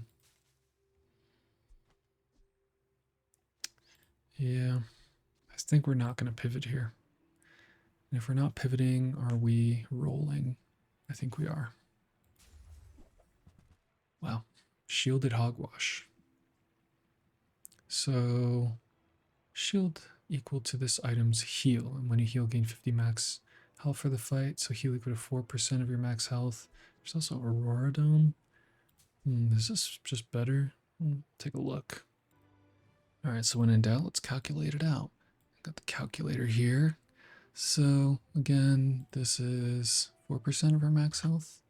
Yeah, I think we're not going to pivot here. And if we're not pivoting, are we rolling? I think we are. Wow, shielded hogwash. So shield equal to this item's heal, and when you heal, gain 50 max health for the fight. So heal equal to 4% of your max health. There's also Aurora Dome. Is this just better? Take a look. All right, so when in doubt, let's calculate it out. Got the calculator here. So again, this is 4% of our max health.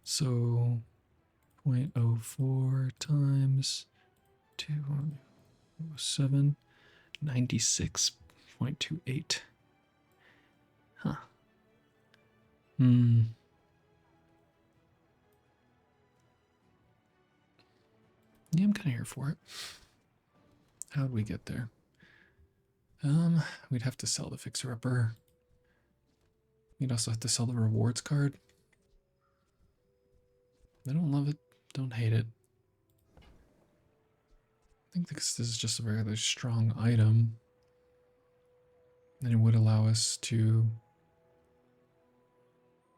So 0.04 times 207, 96.28. Huh. Yeah, I'm kind of here for it. How'd we get there? We'd have to sell the fixer-upper. We'd also have to sell the rewards card. I don't love it, don't hate it. I think this is just a very strong item. And it would allow us to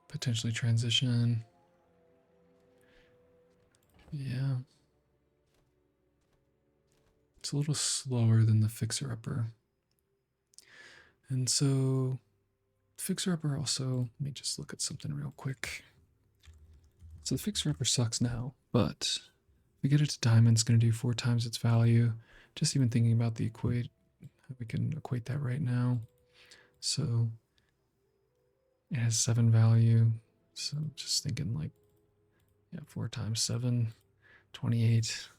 potentially transition. Yeah. It's a little slower than the fixer-upper. And so, fixer-upper also, let me just look at something real quick. So the fixer-upper sucks now, but if we get it to diamond, it's going to do 4 times its value. Just even thinking about the we can equate that right now. So it has 7 value. So just thinking like, yeah, 4 times 7, 28,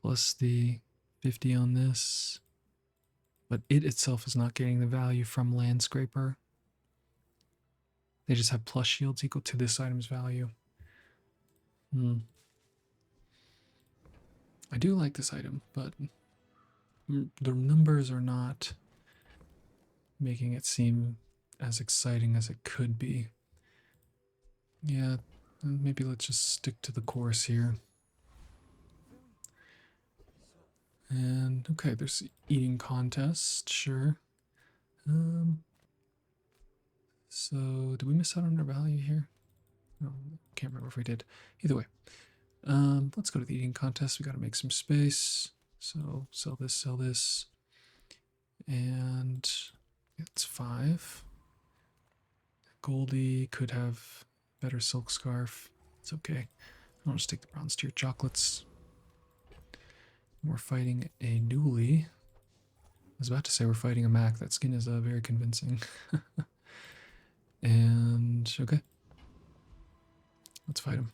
plus the 50 on this. But it itself is not getting the value from Landscraper. They just have plus shields equal to this item's value. I do like this item, but the numbers are not making it seem as exciting as it could be. Yeah, maybe let's just stick to the course here. And okay, there's eating contest, sure. So did we miss out on our value here? No, can't remember if we did. Either way, let's go to the eating contest. We got to make some space. So sell this, and it's 5. Goldie could have better silk scarf. It's okay. I'll just take the bronze tier chocolates. We're fighting a Newly. I was about to say we're fighting a Mac. That skin is very convincing. And okay, let's fight him.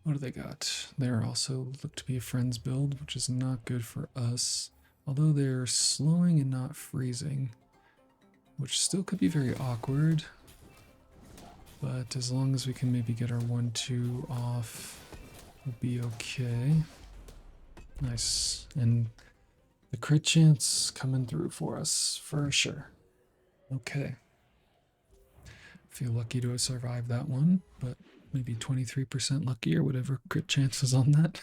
What do they got? They're also look to be a friends build, which is not good for us. Although they're slowing and not freezing, which still could be very awkward. But as long as we can maybe get our 1-2 off, we'll be okay. Nice. And the crit chance coming through for us, for sure. Okay. Feel lucky to have survived that one, but maybe 23% lucky or whatever crit chances on that.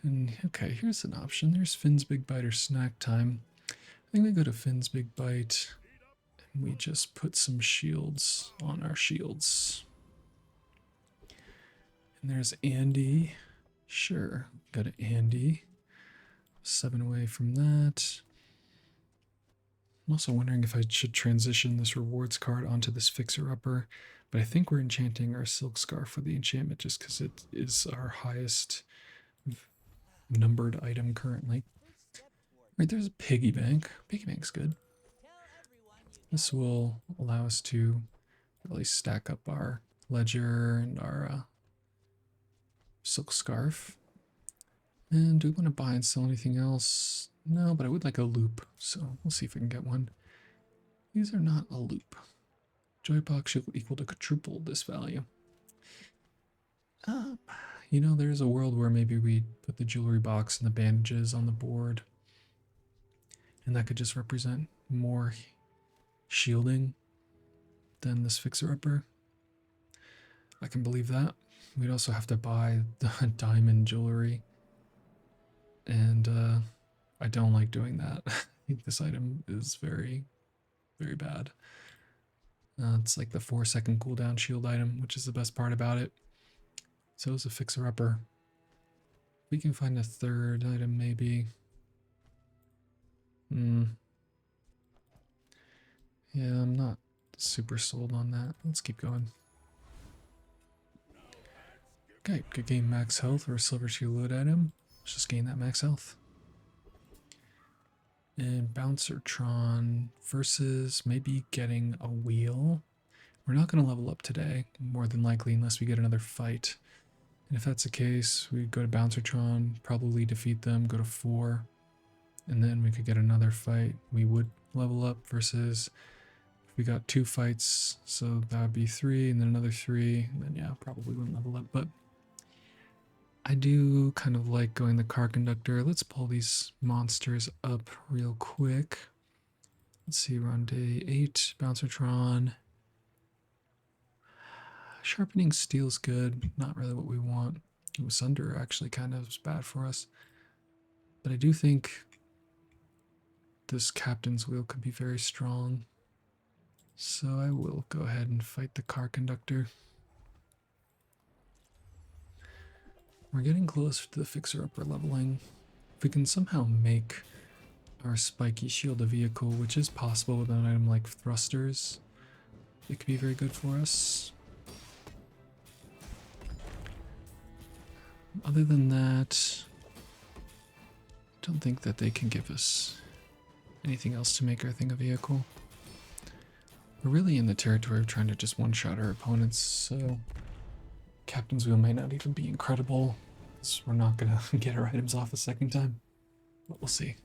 And okay, here's an option. There's Finn's Big Bite or Snack Time. I think we go to Finn's Big Bite and we just put some shields on our shields. And there's Andy. Sure, go to Andy. 7 away from that. I'm also wondering if I should transition this rewards card onto this fixer-upper, but I think we're enchanting our silk scarf with the enchantment just because it is our highest numbered item currently. Right, there's a piggy bank. Piggy bank's good. This will allow us to really stack up our ledger and our silk scarf. And do we want to buy and sell anything else? No, but I would like a loop, so we'll see if we can get one. These are not a loop. Joy box should equal to quadruple this value. You know, there's a world where maybe we put the jewelry box and the bandages on the board, and that could just represent more shielding than this fixer-upper. I can believe that. We'd also have to buy the diamond jewelry, and I don't like doing that. I think this item is very, very bad. It's like the 4-second cooldown shield item, which is the best part about it. So it's a fixer-upper. We can find a third item, maybe. Yeah, I'm not super sold on that. Let's keep going. Okay, could gain max health or a silver shield load item. Let's just gain that max health. And Bouncertron versus maybe getting a wheel. We're not going to level up today, more than likely, unless we get another fight. And if that's the case, we go to Bouncertron, probably defeat them, go to 4, and then we could get another fight. We would level up versus if we got 2 fights, so that would be 3, and then another 3, and then yeah, probably wouldn't level up. But I do kind of like going the car conductor. Let's pull these monsters up real quick. Let's see, we're on day 8, Bouncertron. Sharpening steel's good, not really what we want. Sunder actually kind of is bad for us. But I do think this captain's wheel could be very strong. So I will go ahead and fight the car conductor. We're getting close to the fixer-upper leveling. If we can somehow make our spiky shield a vehicle, which is possible with an item like thrusters, it could be very good for us. Other than that, I don't think that they can give us anything else to make our thing a vehicle. We're really in the territory of trying to just one-shot our opponents, so Captain's Wheel may not even be incredible, because we're not going to get our items off a second time, but we'll see.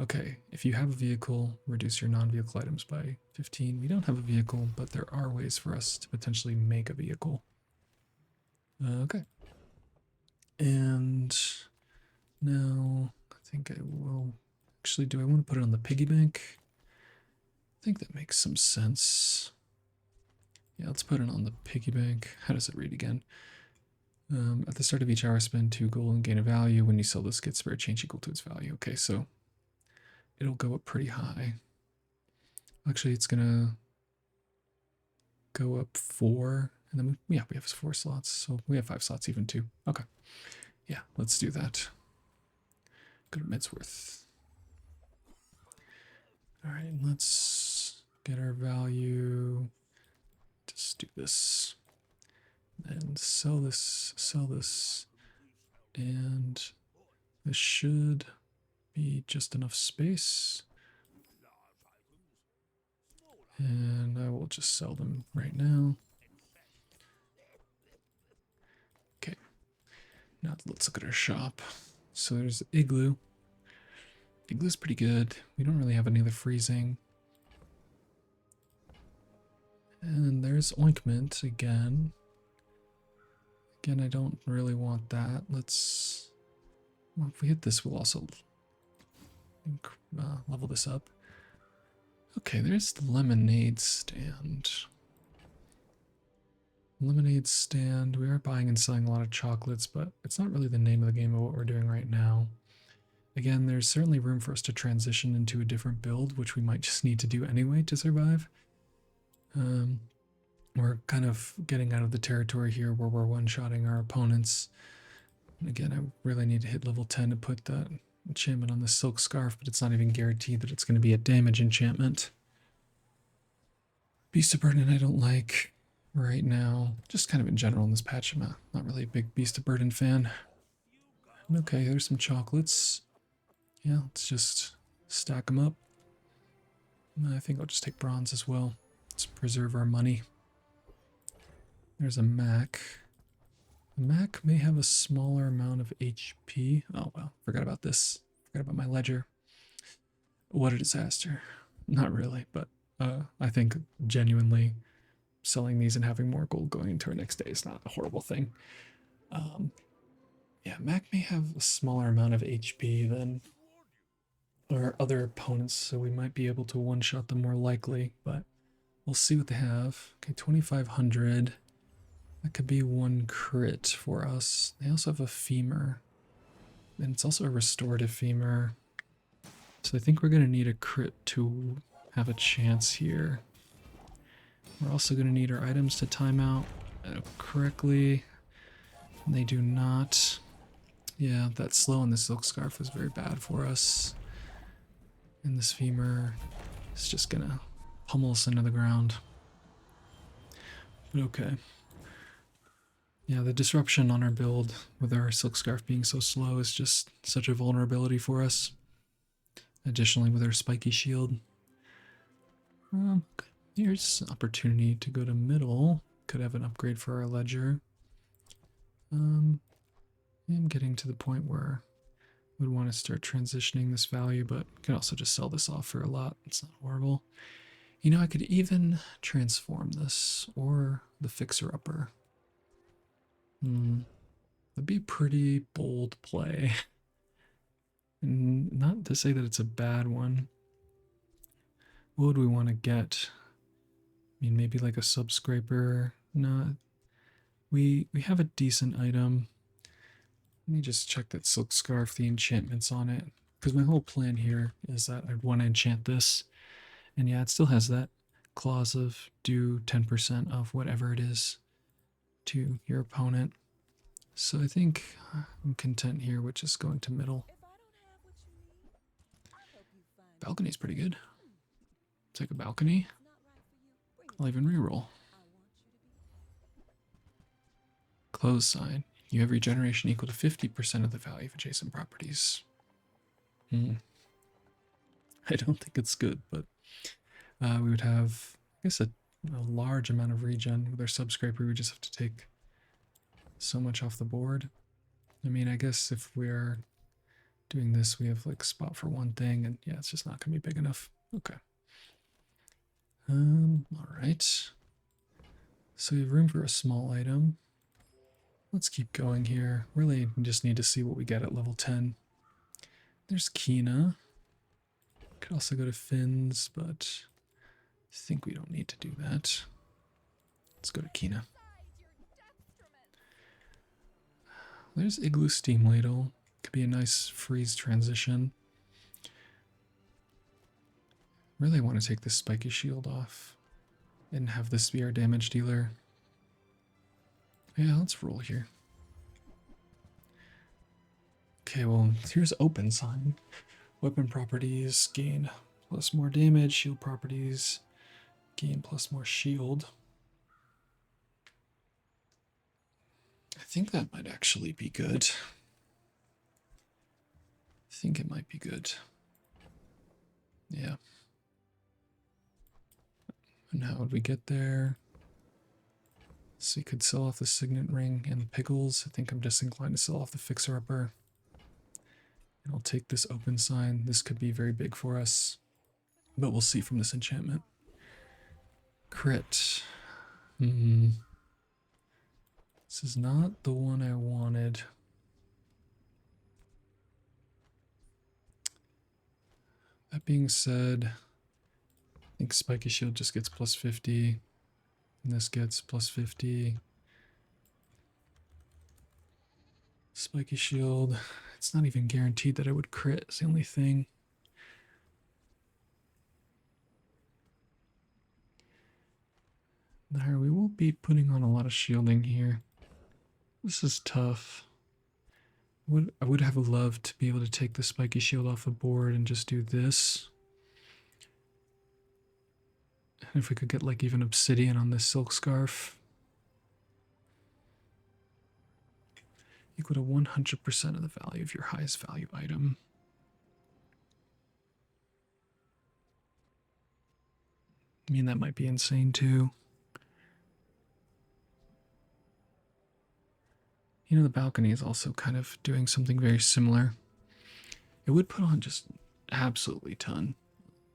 Okay, if you have a vehicle, reduce your non-vehicle items by 15. We don't have a vehicle, but there are ways for us to potentially make a vehicle. Okay. And now I think I will actually, do I want to put it on the piggy bank? I think that makes some sense. Yeah, let's put it on the piggy bank. How does it read again? At the start of each hour, spend 2 gold and gain a value. When you sell this, get spare change equal to its value. Okay, so it'll go up pretty high. Actually, it's gonna go up 4, and then we have 4 slots, so we have 5 slots even too. Okay, yeah, let's do that. Go to Midsworth. All right, let's get our value. Just do this, and sell this, and this should be just enough space. And I will just sell them right now. Okay, now let's look at our shop. So there's Igloo. Igloo's pretty good. We don't really have any other freezing. And there's Ointment again. Again, I don't really want that. Let's... Well, if we hit this, we'll also level this up. Okay, there's the lemonade stand. Lemonade stand. We are buying and selling a lot of chocolates, but it's not really the name of the game of what we're doing right now. Again, there's certainly room for us to transition into a different build, which we might just need to do anyway to survive. We're kind of getting out of the territory here where we're one-shotting our opponents. And again, I really need to hit level 10 to put that enchantment on the silk scarf, but it's not even guaranteed that it's going to be a damage enchantment. Beast of Burden I don't like right now. Just kind of in general in this patch, I'm not really a big Beast of Burden fan. And okay, there's some chocolates. Yeah, let's just stack them up. I think I'll just take bronze as well. Let's preserve our money. There's a Mac. The Mac may have a smaller amount of HP. Oh, well, forgot about this. Forgot about my ledger. What a disaster. Not really, but I think genuinely selling these and having more gold going into our next day is not a horrible thing. Yeah, Mac may have a smaller amount of HP than our other opponents, so we might be able to one-shot them more likely, but we'll see what they have. Okay, 2,500. That could be one crit for us. They also have a femur, and it's also a restorative femur. So I think we're going to need a crit to have a chance here. We're also going to need our items to time out correctly. And they do not. Yeah, that slow on the silk scarf was very bad for us. And this femur is just going to pummel us into the ground. But okay. Yeah, the disruption on our build with our silk scarf being so slow is just such a vulnerability for us. Additionally, with our spiky shield. Here's an opportunity to go to middle. Could have an upgrade for our ledger. I'm getting to the point where I would want to start transitioning this value, but I can also just sell this off for a lot. It's not horrible. You know, I could even transform this or the fixer-upper. That'd be a pretty bold play. And not to say that it's a bad one. What would we want to get? I mean, maybe like a subscraper. No, we have a decent item. Let me just check that silk scarf, the enchantments on it. Because my whole plan here is that I'd want to enchant this. And yeah, it still has that clause of do 10% of whatever it is to your opponent. So I think I'm content here with just going to middle. Balcony's pretty good. Take a balcony. I'll even reroll. Close sign. You have regeneration equal to 50% of the value of adjacent properties. I don't think it's good, but we would have, I guess, a large amount of regen. With our subscraper, we just have to take so much off the board. I mean, I guess if we're doing this, we have like spot for one thing, and yeah, it's just not going to be big enough. Okay. All right. So we have room for a small item. Let's keep going here. Really, we just need to see what we get at level 10. There's Kina. Could also go to Finn's, but I think we don't need to do that. Let's go to Kina. There's Igloo Steam Ladle. Could be a nice freeze transition. Really want to take this spiky shield off and have this be our damage dealer. Yeah, let's roll here. Okay, well, here's open sign. Weapon properties, gain plus more damage. Shield properties, gain plus more shield. I think that might actually be good. I think it might be good. Yeah. And how would we get there? So you could sell off the Signet Ring and the Pickles. I think I'm just inclined to sell off the Fixer-Upper. And I'll take this open sign. This could be very big for us. But we'll see from this enchantment. Crit. This is not the one I wanted. That being said, I think Spiky Shield just gets plus 50. And this gets plus 50. Spiky Shield. It's not even guaranteed that I would crit. It's the only thing. There, we will be putting on a lot of shielding here. This is tough. I would have loved to be able to take the spiky shield off the board and just do this. And if we could get like even obsidian on this silk scarf. Equal to 100% of the value of your highest value item. I mean, that might be insane too. You know, the balcony is also kind of doing something very similar. It would put on just absolutely ton.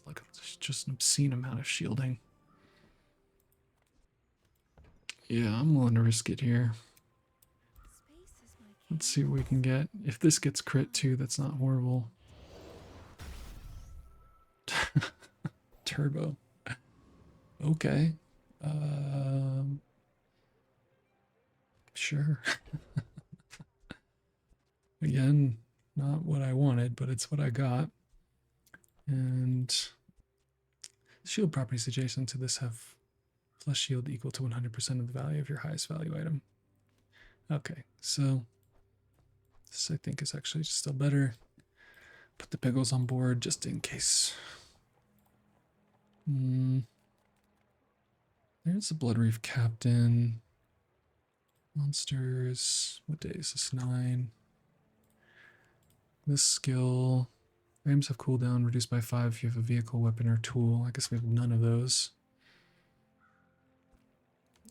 Like, just an obscene amount of shielding. Yeah, I'm willing to risk it here. Let's see what we can get. If this gets crit too, that's not horrible. Turbo. Okay. Sure. Again, not what I wanted, but it's what I got. And shield properties adjacent to this have plus shield equal to 100% of the value of your highest value item. Okay, so this I think is actually just still better. Put the pickles on board just in case. There's the Blood Reef Captain. Monsters. What day is this? 9. This skill. Items have cooldown reduced by 5 if you have a vehicle, weapon, or tool. I guess we have none of those.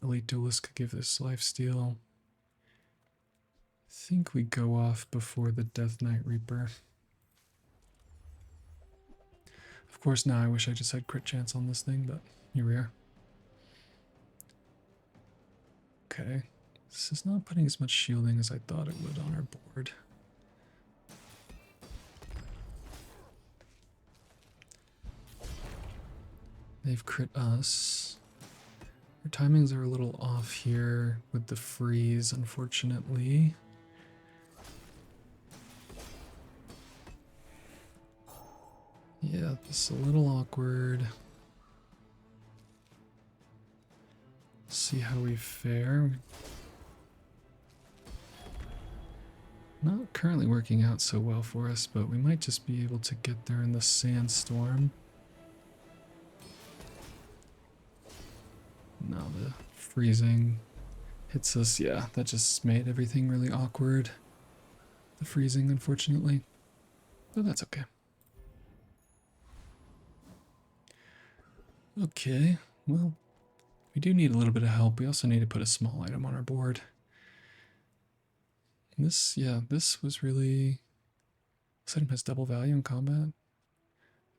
Elite Duelist could give this lifesteal. I think we go off before the Death Knight Reaper. Of course, now I wish I just had crit chance on this thing, but here we are. Okay. This is not putting as much shielding as I thought it would on our board. They've crit us. Our timings are a little off here with the freeze, unfortunately. Yeah, this is a little awkward. See how we fare. Not currently working out so well for us, but we might just be able to get there in the sandstorm. Now the freezing hits us. Yeah, that just made everything really awkward. The freezing, unfortunately. But that's okay. Okay, well, we do need a little bit of help. We also need to put a small item on our board. This, yeah, this was really... This item has double value in combat.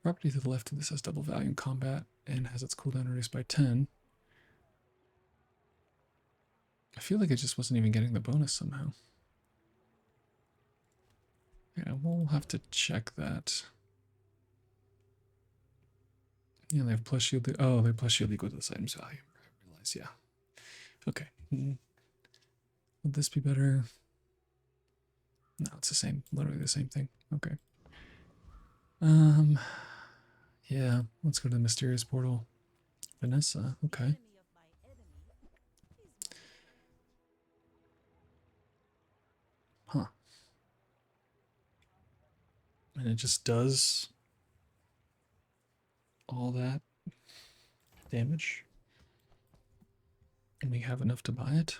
Property to the left of this has double value in combat and has its cooldown reduced by 10. I feel like it just wasn't even getting the bonus somehow. Yeah, we'll have to check that. Yeah, they have plus shield. Oh, they have plus shield equal to this item's value. I realize, yeah. Okay. Would this be better? No, it's the same. Literally the same thing. Okay. Yeah, let's go to the mysterious portal. Vanessa, okay. Huh. And it just does all that damage. And we have enough to buy it.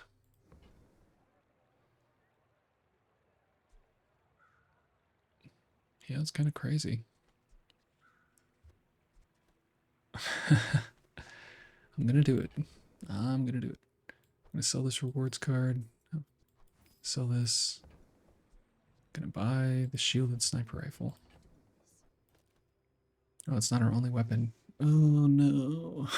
Yeah, it's kind of crazy. I'm gonna do it. I'm gonna do it. I'm gonna sell this rewards card. Sell this. Gonna buy the shielded sniper rifle. Oh, it's not our only weapon. Oh no.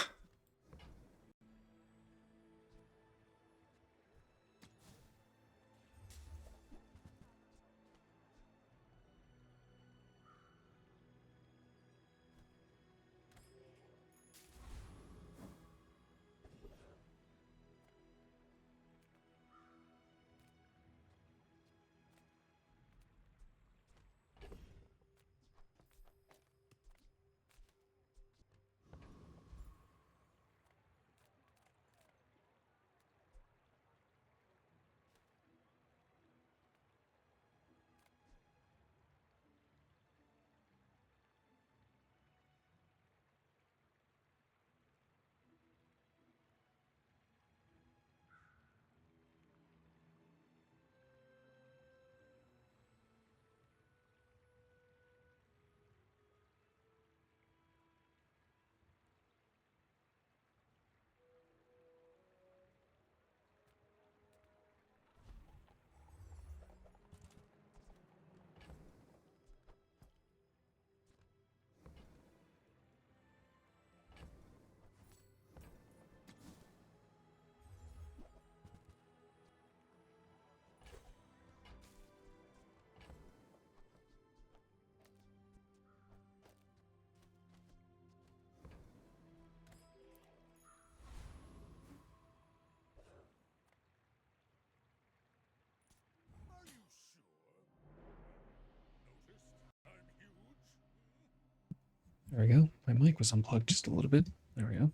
My mic was unplugged just a little bit. There we go.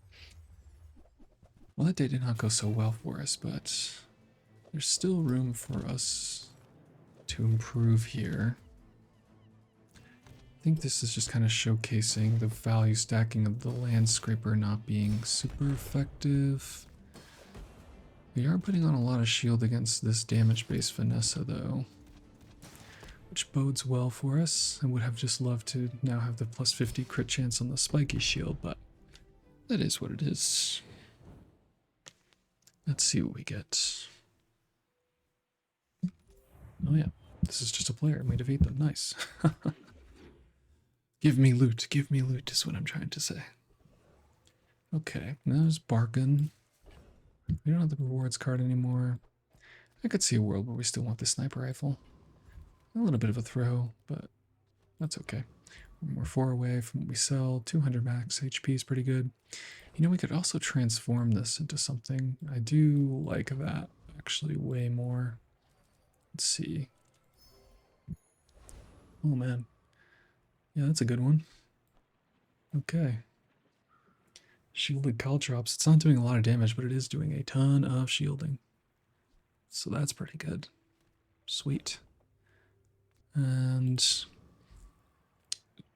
Well, that day did not go so well for us, but there's still room for us to improve here. I think this is just kind of showcasing the value stacking of the Landscraper not being super effective. We are putting on a lot of shield against this damage-based Vanessa, though, which bodes well for us. I would have just loved to now have the plus 50 crit chance on the spiky shield, but that is what it is. Let's see what we get. Oh yeah, this is just a player, and we defeat them. Nice. Give me loot is what I'm trying to say. Okay, now there's bargain. We don't have the rewards card anymore. I could see a world where we still want the sniper rifle. A little bit of a throw, but that's okay. We're 4 away from what we sell. 200 max HP is pretty good. You know, we could also transform this into something. I do like that, actually, way more. Let's see. Oh, man. Yeah, that's a good one. Okay. Shielded caltrops. It's not doing a lot of damage, but it is doing a ton of shielding. So that's pretty good. Sweet. And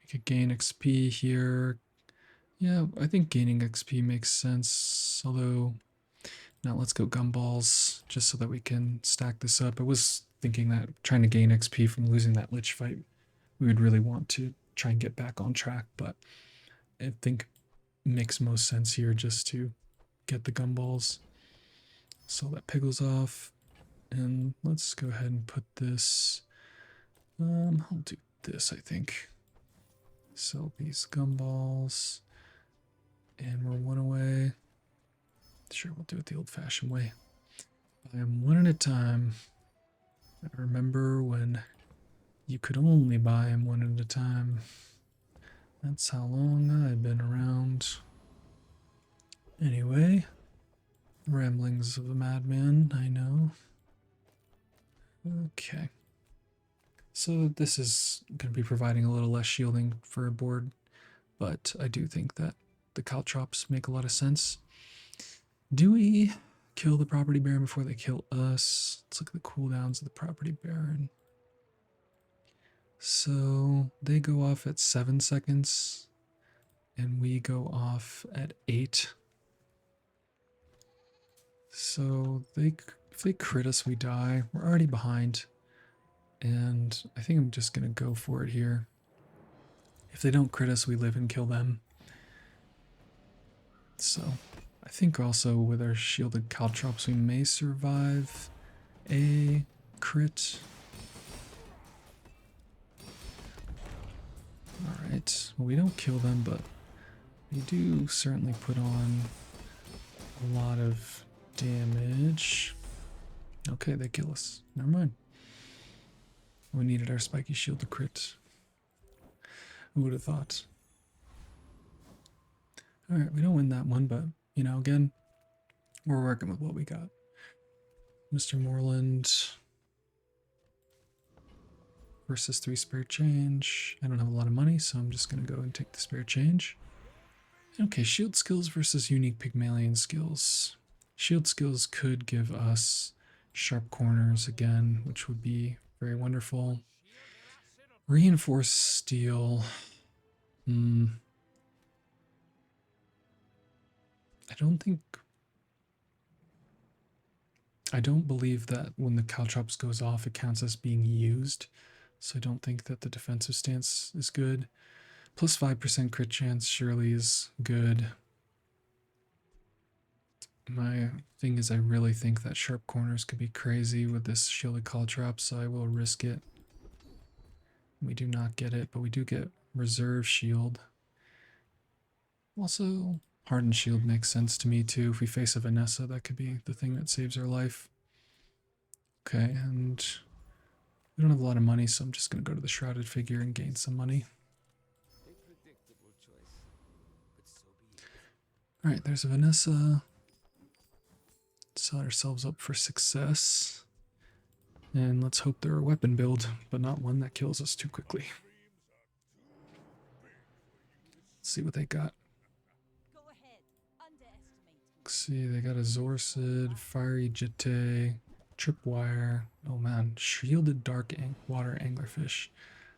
we could gain XP here. Yeah, I think gaining XP makes sense. Although, now let's go gumballs, just so that we can stack this up. I was thinking that trying to gain XP from losing that lich fight, we would really want to try and get back on track, but I think it makes most sense here just to get the gumballs. So that piggles off, and let's go ahead and put this, I'll do this, I think. Sell these gumballs, and we're 1 away. Sure, we'll do it the old-fashioned way. Buy them 1 at a time. I remember when you could only buy them 1 at a time. That's how long I've been around. Anyway, ramblings of a madman, I know. Okay. So this is going to be providing a little less shielding for a board, but I do think that the caltrops make a lot of sense. Do we kill the property baron before they kill us? Let's look at the cooldowns of the property baron. So they go off at 7 seconds, and we go off at 8. So if they crit us, we die. We're already behind, and I think I'm just going to go for it here. If they don't crit us, we live and kill them. So I think also with our shielded caltrops, we may survive a crit. Alright, well, we don't kill them, but we do certainly put on a lot of damage. Okay, they kill us. Never mind. We needed our spiky shield to crit. Who would have thought? Alright, we don't win that one, but, you know, again, we're working with what we got. Mr. Moreland versus 3 spare change. I don't have a lot of money, so I'm just going to go and take the spare change. Okay, shield skills versus unique Pygmalien skills. Shield skills could give us sharp corners again, which would be very wonderful. Reinforced steel. I don't believe that when the caltrops goes off, it counts as being used. So I don't think that the defensive stance is good. Plus 5% crit chance surely is good. My thing is I really think that sharp corners could be crazy with this shielded caltrop, so I will risk it. We do not get it, but we do get reserve shield. Also, hardened shield makes sense to me too. If we face a Vanessa, that could be the thing that saves our life. Okay, and we don't have a lot of money, so I'm just going to go to the shrouded figure and gain some money. Alright, there's a Vanessa. Set ourselves up for success. And let's hope they're a weapon build, but not one that kills us too quickly. Let's see what they got. Let's see, they got a Zorsid, Fiery Jitte, Tripwire. Oh man, Shielded Dark Water Anglerfish.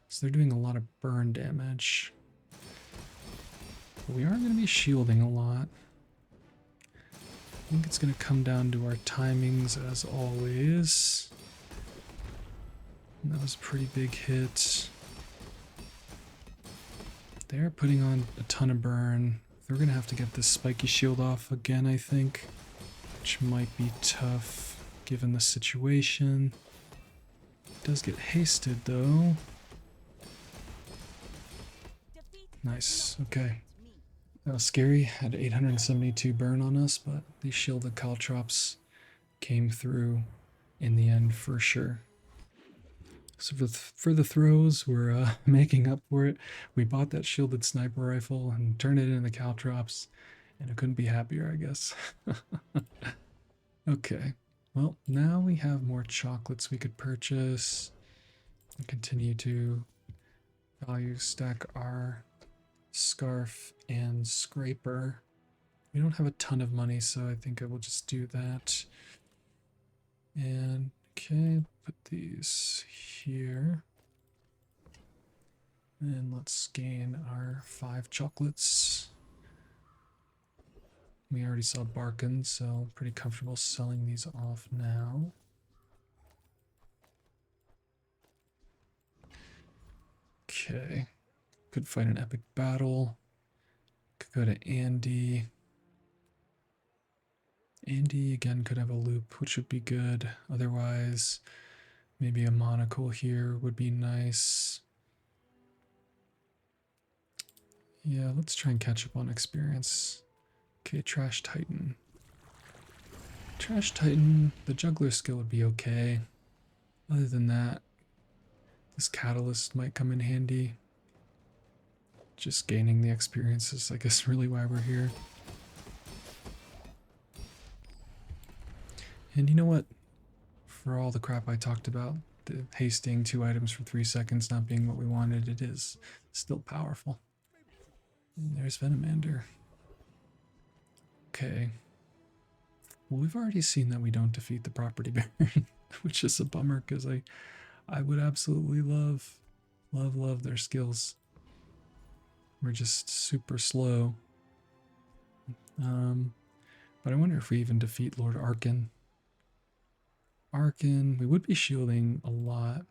So they're doing a lot of burn damage. But we are going to be shielding a lot. I think it's going to come down to our timings as always. And that was a pretty big hit. They're putting on a ton of burn. They're going to have to get this spiky shield off again, I think. Which might be tough given the situation. It does get hasted though. Nice, okay. That was scary. Had 872 burn on us, but these shielded caltrops came through in the end for sure. So for the throws, we're making up for it. We bought that shielded sniper rifle and turned it into the caltrops, and I couldn't be happier, I guess. Okay, well, now we have more chocolates we could purchase and continue to value stack our scarf and scraper. We don't have a ton of money, so I think I will just do that. And okay, put these here. And let's gain our 5 chocolates. We already saw Barkin, so pretty comfortable selling these off now. Okay. Could fight an epic battle. Could go to Andy. Andy again could have a loop, which would be good. Otherwise, maybe a monocle here would be nice. Yeah, let's try and catch up on experience. Okay, Trash Titan. Trash Titan, the juggler skill would be okay. Other than that, this catalyst might come in handy. Just gaining the experience is, I guess, really why we're here. And you know what? For all the crap I talked about, the hasting 2 items for 3 seconds not being what we wanted, it is still powerful. And there's Venomander. Okay. Well, we've already seen that we don't defeat the property baron, which is a bummer because I would absolutely love their skills. We're just super slow. But I wonder if we even defeat Lord Arkin. Arkin, we would be shielding a lot.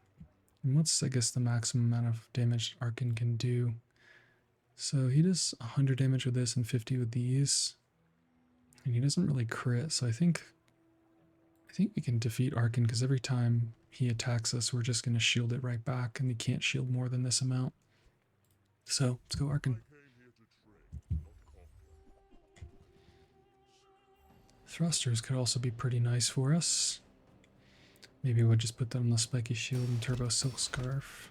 And what's, I guess, the maximum amount of damage Arkin can do? So he does 100 damage with this and 50 with these. And he doesn't really crit, so I think we can defeat Arkin because every time he attacks us, we're just going to shield it right back, and he can't shield more than this amount. So, let's go Arkin. Thrusters could also be pretty nice for us. Maybe we'll just put them on the spiky shield and turbo silk scarf.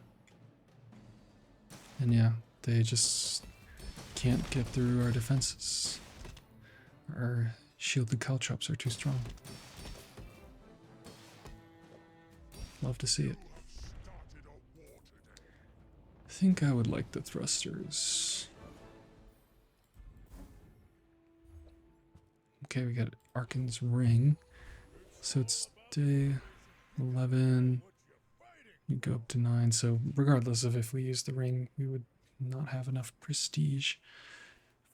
And yeah, they just can't get through our defenses. Our shielded caltrops are too strong. Love to see it. I think I would like the thrusters. Okay, we got Arkin's ring. So it's day 11. We go up to 9. So regardless of if we use the ring, we would not have enough prestige.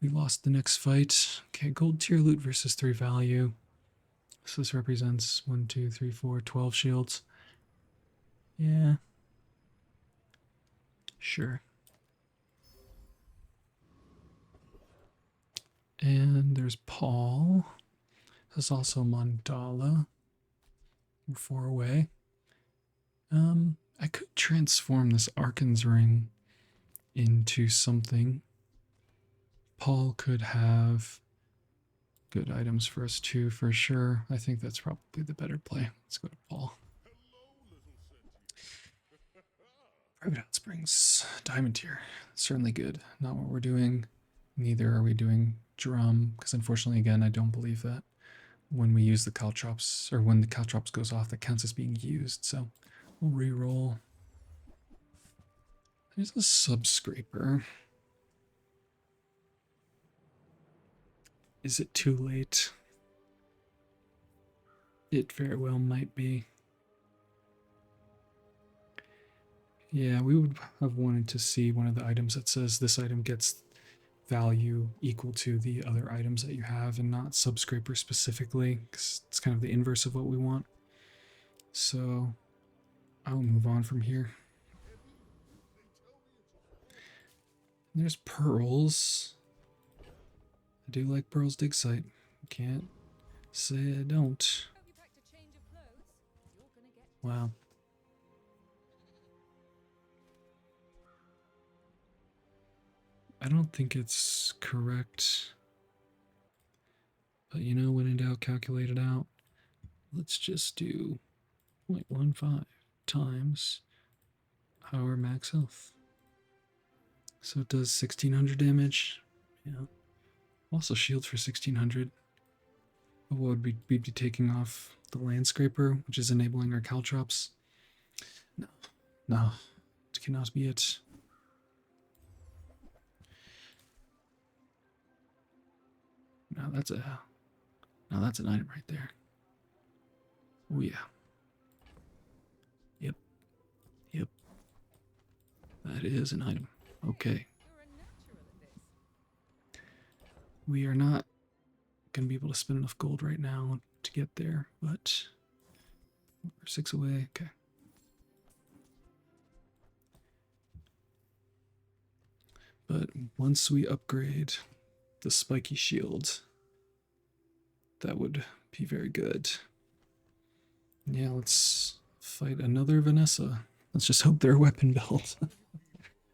We lost the next fight. Okay, gold tier loot versus 3 value. So this represents 1, 2, 3, 4, 12 shields. Yeah. Sure. And there's Paul. There's also Mandala. We're 4 away. I could transform this Arkin's ring into something. Paul could have good items for us too, for sure. I think that's probably the better play. Let's go to Paul. Private Hot Springs, Diamond tier. Certainly good. Not what we're doing. Neither are we doing Drum, because unfortunately, again, I don't believe that when we use the caltrops, or when the caltrops goes off, that counts as being used. So we'll re-roll. There's a sub-scraper. Is it too late? It very well might be. Yeah, we would have wanted to see one of the items that says this item gets value equal to the other items that you have and not subscraper specifically, because it's kind of the inverse of what we want. So I'll move on from here. There's pearls. I do like Pearl's dig site. Can't say I don't. Wow. I don't think it's correct. But you know, when in doubt, calculate it out. Let's just do 0.15 times our max health. So it does 1600 damage. Yeah. Also shields for 1600. But what would we be taking off? The Landscraper, which is enabling our caltrops. No, it cannot be it. Now that's an item right there. Oh yeah. Yep. That is an item. Okay. We are not going to be able to spend enough gold right now to get there, but we're 6 away. Okay. But once we upgrade the spiky shield, that would be very good. Yeah, let's fight another Vanessa. Let's just hope they're a weapon build.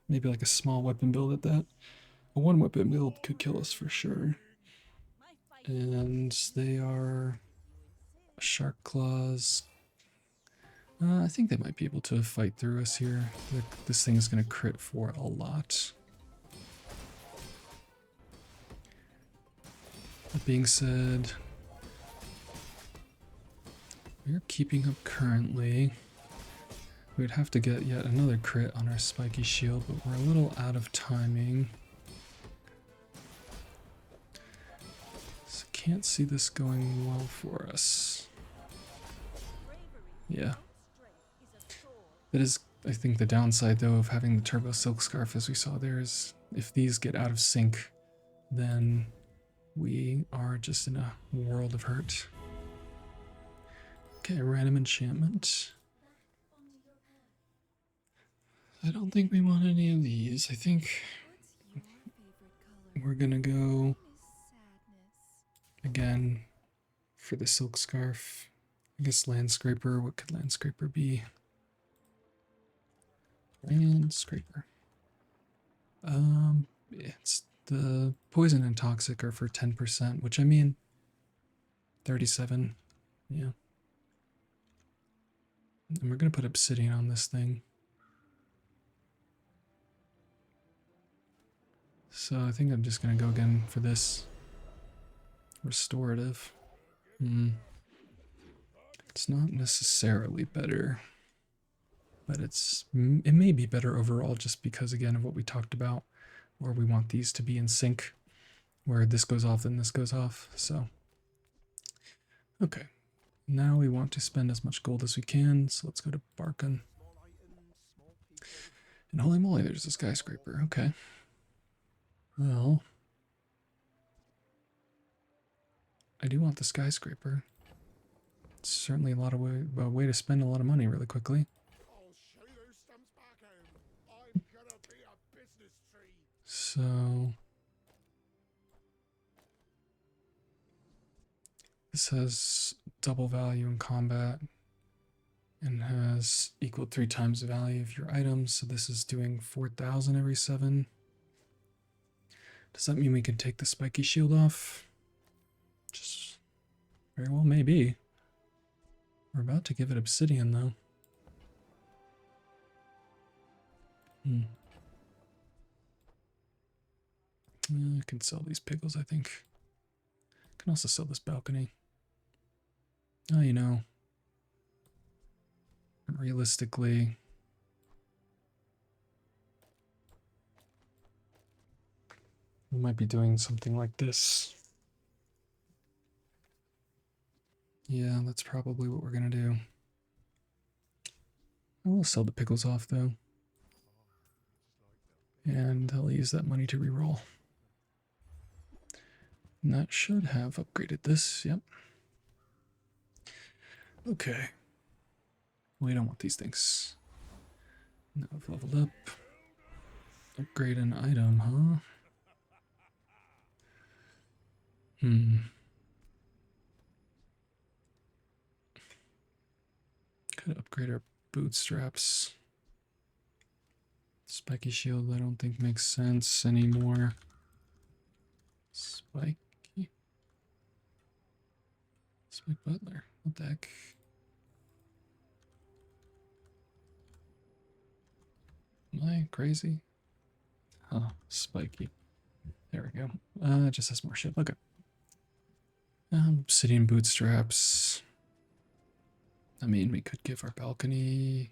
Maybe like a small weapon build at that. A one weapon build could kill us for sure. And they are shark claws. I think they might be able to fight through us here. This thing is going to crit for a lot. That being said, we're keeping up currently. We'd have to get yet another crit on our spiky shield, but we're a little out of timing. So can't see this going well for us. Yeah. That is, I think, the downside, though, of having the Turbo Silk Scarf, as we saw there, is if these get out of sync, then we are just in a world of hurt. Okay, random enchantment. I don't think we want any of these. I think we're gonna go again for the silk scarf. I guess Landscraper. What could Landscraper be? Landscraper. It's the poison and toxic are for 10%, which I mean 37. Yeah. And we're gonna put obsidian on this thing. So I think I'm just gonna go again for this. Restorative. It's not necessarily better, but it may be better overall just because, again, of what we talked about, where we want these to be in sync, where this goes off, then this goes off. So, okay. Now we want to spend as much gold as we can, so let's go to Barkin. And holy moly, there's a skyscraper. Okay. Well, I do want the skyscraper. It's certainly a way to spend a lot of money really quickly. So this has double value in combat and has equal 3 times the value of your items. So this is doing 4,000 every 7. Does that mean we can take the spiky shield off? Just very well, maybe. We're about to give it obsidian, though. I can sell these pickles, I think. I can also sell this balcony. Oh, you know. Realistically, we might be doing something like this. Yeah, that's probably what we're gonna do. I will sell the pickles off though. And I'll use that money to reroll. And that should have upgraded this, yep. Okay. We don't want these things. Now I've leveled up. Upgrade an item, huh? Could upgrade our bootstraps. Spiky shield, I don't think makes sense anymore. Spiky. Spike Butler. What the heck? Am I crazy? Huh, spiky. There we go. It just has more shit. Okay. Obsidian bootstraps. I mean, we could give our balcony.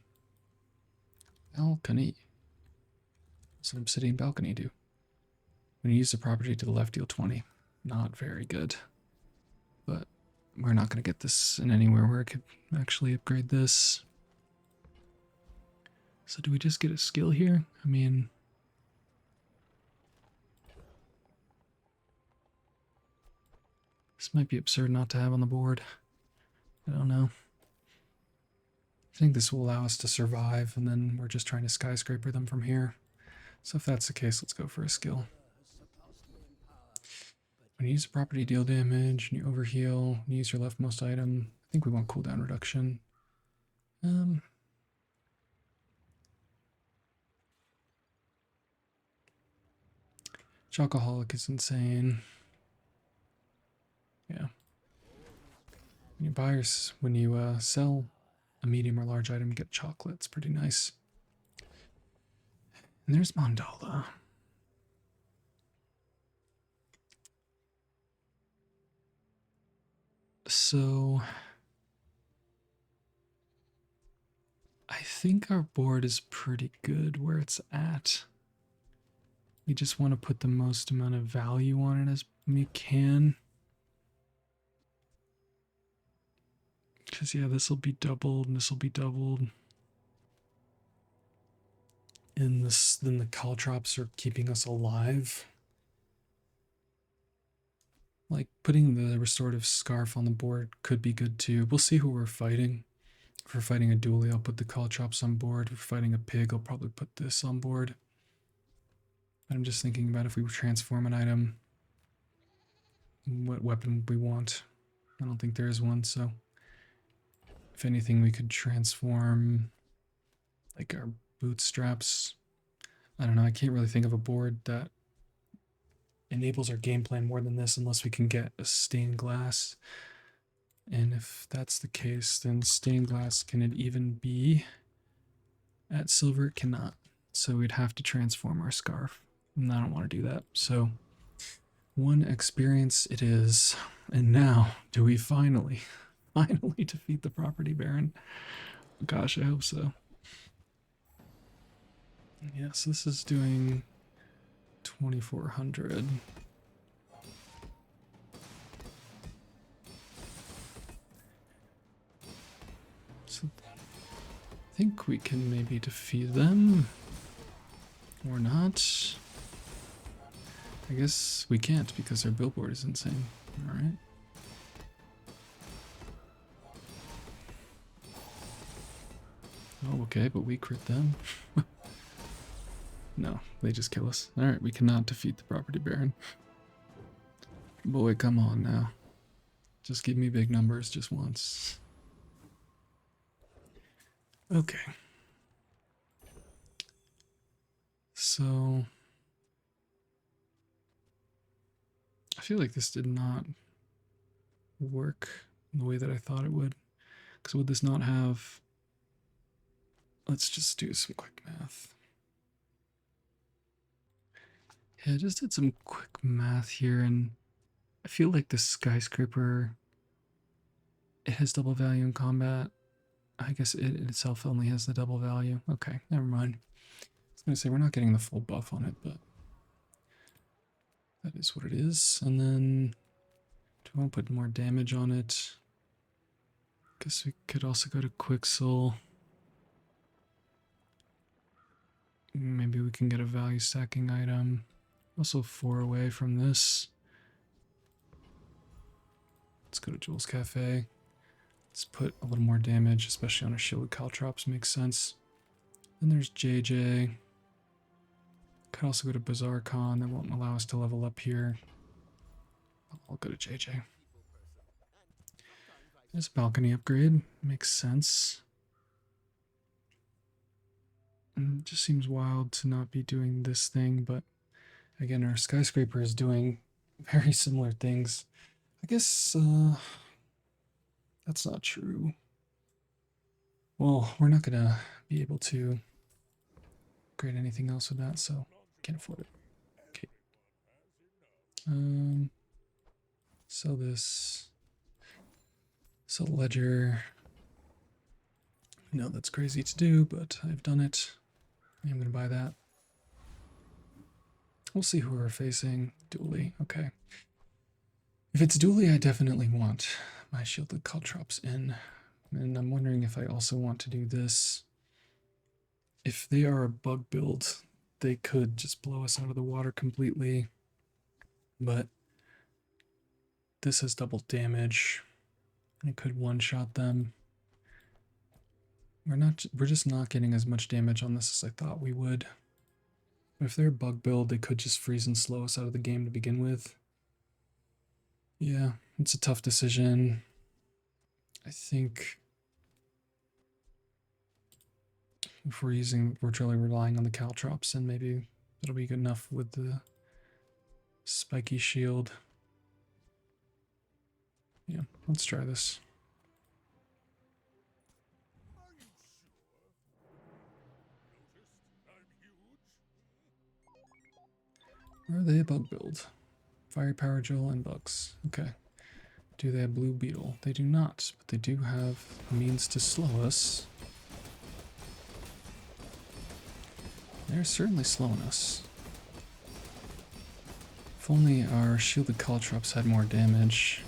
Balcony. What's an obsidian balcony do? When you use the property to the left, deal 20. Not very good. But we're not going to get this in anywhere where I could actually upgrade this. So do we just get a skill here? I mean, this might be absurd not to have on the board. I don't know. I think this will allow us to survive, and then we're just trying to skyscraper them from here. So if that's the case, let's go for a skill. When you use a property, deal damage, and you overheal, and you use your leftmost item. I think we want cooldown reduction. Chocoholic is insane. Yeah. When you buy or when you sell a medium or large item, get chocolate. It's pretty nice. And there's Mandala. So I think our board is pretty good where it's at. We just want to put the most amount of value on it as we can. Because, yeah, this will be doubled, and this will be doubled. And then the caltrops are keeping us alive. Like, putting the restorative scarf on the board could be good too. We'll see who we're fighting. If we're fighting a dually, I'll put the caltrops on board. If we're fighting a pig, I'll probably put this on board. But I'm just thinking about if we transform an item, what weapon we want. I don't think there is one, so if anything, we could transform like our bootstraps. I don't know, I can't really think of a board that enables our game plan more than this unless we can get a stained glass. And if that's the case, then stained glass, can it even be at silver? It cannot. So we'd have to transform our scarf. And I don't want to do that. So 1 experience it is. And now, do we finally defeat the property baron? Gosh, I hope so. Yeah, so this is doing 2,400. So I think we can maybe defeat them. Or not. I guess we can't because their billboard is insane. Alright. Oh, okay, but we crit them. No, they just kill us. Alright, we cannot defeat the property baron. Boy, come on now. Just give me big numbers just once. Okay. So I feel like this did not work in the way that I thought it would. Because would this not have... Let's just do some quick math. Yeah, I just did some quick math here, and I feel like the skyscraper, it has double value in combat. I guess it itself only has the double value. Okay, never mind. I was going to say, we're not getting the full buff on it, but that is what it is. And then, do I want to put more damage on it? Guess we could also go to Quixel. Maybe we can get a value stacking item. Also 4 away from this. Let's go to Jules Cafe. Let's put a little more damage, especially on our shielded Caltrops, makes sense. Then there's JJ. Could also go to Bazaar Con, that won't allow us to level up here. I'll go to JJ. There's a balcony upgrade, makes sense. And it just seems wild to not be doing this thing, but again, our skyscraper is doing very similar things. I guess that's not true. Well, we're not gonna be able to upgrade anything else with that, so can't afford it. Okay. Sell this. Sell ledger. I know that's crazy to do, but I've done it. I'm gonna buy that. We'll see who we're facing. Dooley, okay. If it's Dooley, I definitely want my shielded Caltrops in. And I'm wondering if I also want to do this. If they are a bug build, they could just blow us out of the water completely. But this has double damage. It could one-shot them. We're just not getting as much damage on this as I thought we would. If they're a bug build, they could just freeze and slow us out of the game to begin with. Yeah, it's a tough decision. I think if we're really relying on the Caltrops, then maybe it'll be good enough with the spiky shield. Yeah, let's try this. Are they a bug build? Fire Power Drill and bugs. Okay. Do they have Blue Beetle? They do not, but they do have means to slow us. They're certainly slowing us. If only our shielded Caltrops had more damage.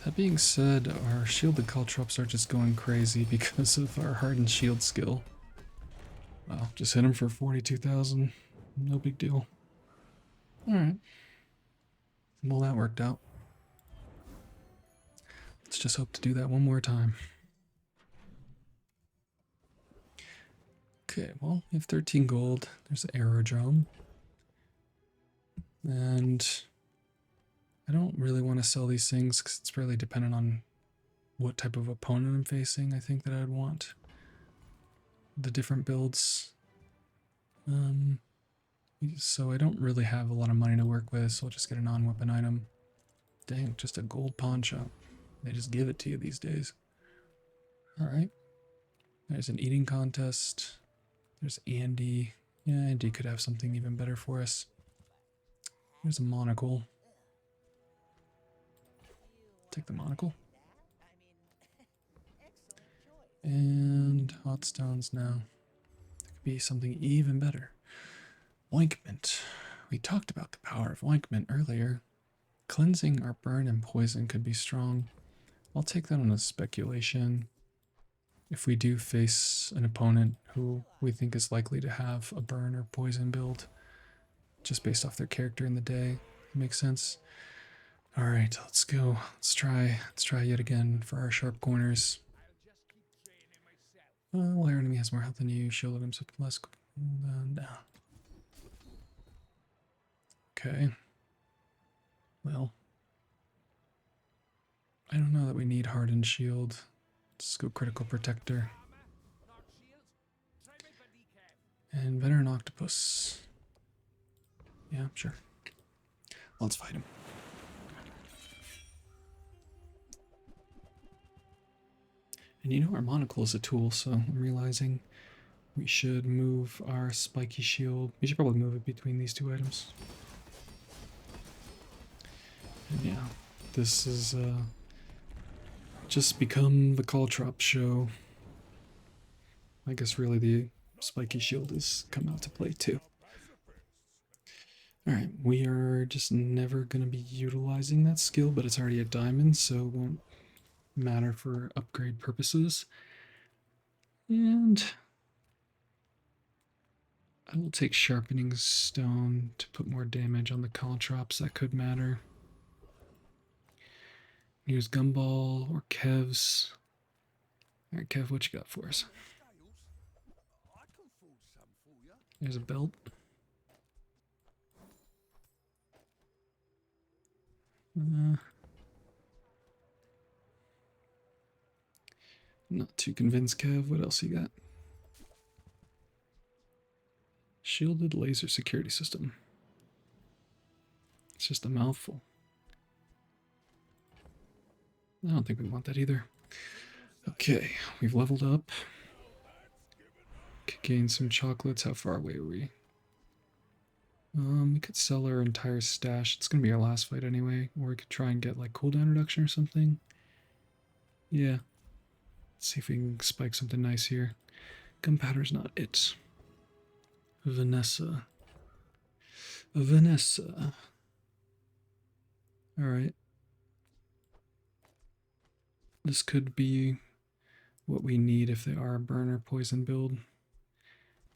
That being said, our shielded Caltrops are just going crazy because of our hardened shield skill. Wow, just hit him for 42,000. No big deal. Alright. Well, that worked out. Let's just hope to do that one more time. Okay, well, we have 13 gold. There's the aerodrome. And I don't really want to sell these things because it's really dependent on what type of opponent I'm facing. I think that I'd want the different builds. So I don't really have a lot of money to work with, so I'll just get a non-weapon item. Dang, just a gold pawn shop. They just give it to you these days. Alright. There's an eating contest. There's Andy. Yeah, Andy could have something even better for us. There's a monocle. Take the monocle. And hot stones now. There could be something even better. Ointment. We talked about the power of ointment earlier. Cleansing our burn and poison could be strong. I'll take that on a speculation. If we do face an opponent who we think is likely to have a burn or poison build, just based off their character in the day, it makes sense. All right, let's go. Let's try yet again for our sharp corners. Well, our enemy has more health than you. Shielded himself less. No. Okay. Well, I don't know that we need hardened shield. Let's go critical protector. And veteran octopus. Yeah, sure. Let's fight him. And you know our monocle is a tool, so I'm realizing we should move our spiky shield. We should probably move it between these two items. And yeah, this is just become the Caltrop show. I guess really the spiky shield has come out to play too. Alright, we are just never going to be utilizing that skill, but it's already a diamond, so it won't matter for upgrade purposes. And I will take Sharpening Stone to put more damage on the caltrops. That could matter. Use Gumball or Kev's. Alright, Kev, what you got for us? There's a belt. Not too convinced, Kev. What else you got? Shielded laser security system. It's just a mouthful. I don't think we want that either. Okay, we've leveled up. Could gain some chocolates. How far away are we? We could sell our entire stash. It's gonna be our last fight anyway. Or we could try and get like cooldown reduction or something. Yeah. Let's see if we can spike something nice here. Gunpowder's not it. Vanessa. Vanessa. Alright. This could be what we need if they are a burner poison build.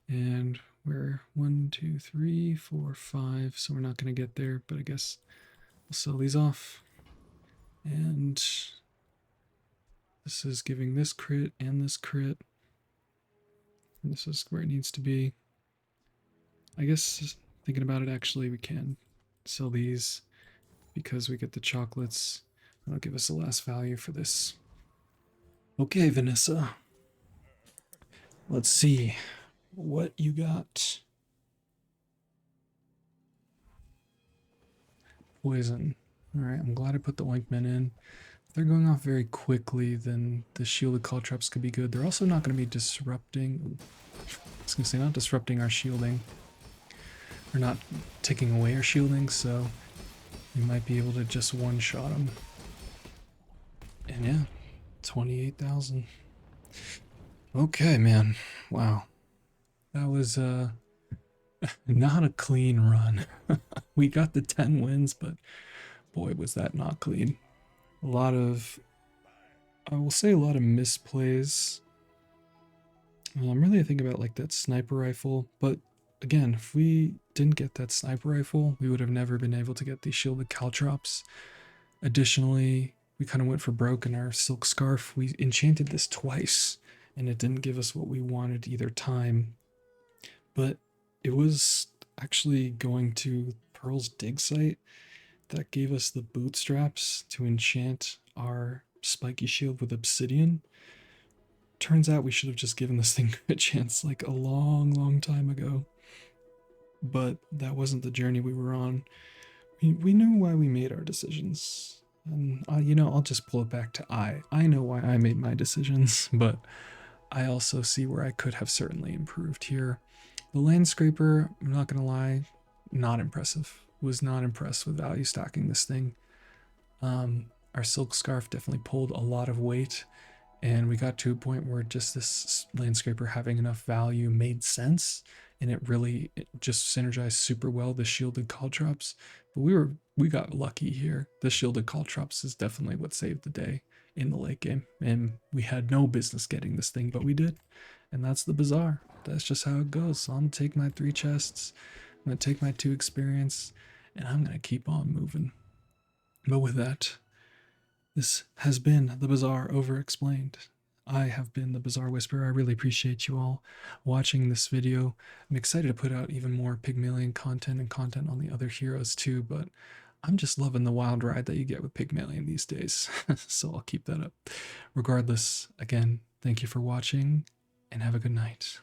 And we're 1, 2, 3, 4, 5, so we're not going to get there, but I guess we'll sell these off. And this is giving this crit and this crit. And this is where it needs to be. I guess thinking about it, actually, we can sell these because we get the chocolates. That'll give us the last value for this. Okay, Vanessa. Let's see what you got. Poison. Alright, I'm glad I put the ointment in. If they're going off very quickly, then the shielded caltrops could be good. They're also not going to be disrupting. I was going to say, not disrupting our shielding. Or not taking away our shielding, so we might be able to just one-shot them. And yeah, 28,000. Okay, man. Wow. That was not a clean run. We got the 10 wins, but boy, was that not clean. A lot of, I will say a lot of misplays. I'm really thinking about like that sniper rifle, but again, if we didn't get that sniper rifle, we would have never been able to get these shielded caltrops. Additionally, we kind of went for broke in our silk scarf. We enchanted this twice, and it didn't give us what we wanted either time. But it was actually going to Pearl's dig site that gave us the bootstraps to enchant our spiky shield with obsidian. Turns out we should have just given this thing a chance like a long time ago. But that wasn't the journey we were on. We knew why we made our decisions. And, you know, I'll just pull it back to I. I know why I made my decisions, but I also see where I could have certainly improved here. The Landscraper, I'm not going to lie, not impressive. Was not impressed with value stacking this thing. Our silk scarf definitely pulled a lot of weight, and we got to a point where just this Landscraper having enough value made sense, and it just synergized super well the shielded caltrops. But we got lucky here. The shielded caltrops is definitely what saved the day in the late game, and we had no business getting this thing, but we did. And that's the Bazaar. That's just how it goes. So I'm gonna take my 3 chests, I'm gonna take my 2 experience, and I'm gonna keep on moving. But with that, this has been the Bazaar Overexplained. I have been the Bazaar Whisperer. I really appreciate you all watching this video. I'm excited to put out even more Pygmalien content and content on the other heroes too, but I'm just loving the wild ride that you get with Pygmalien these days. So I'll keep that up. Regardless, again, thank you for watching and have a good night.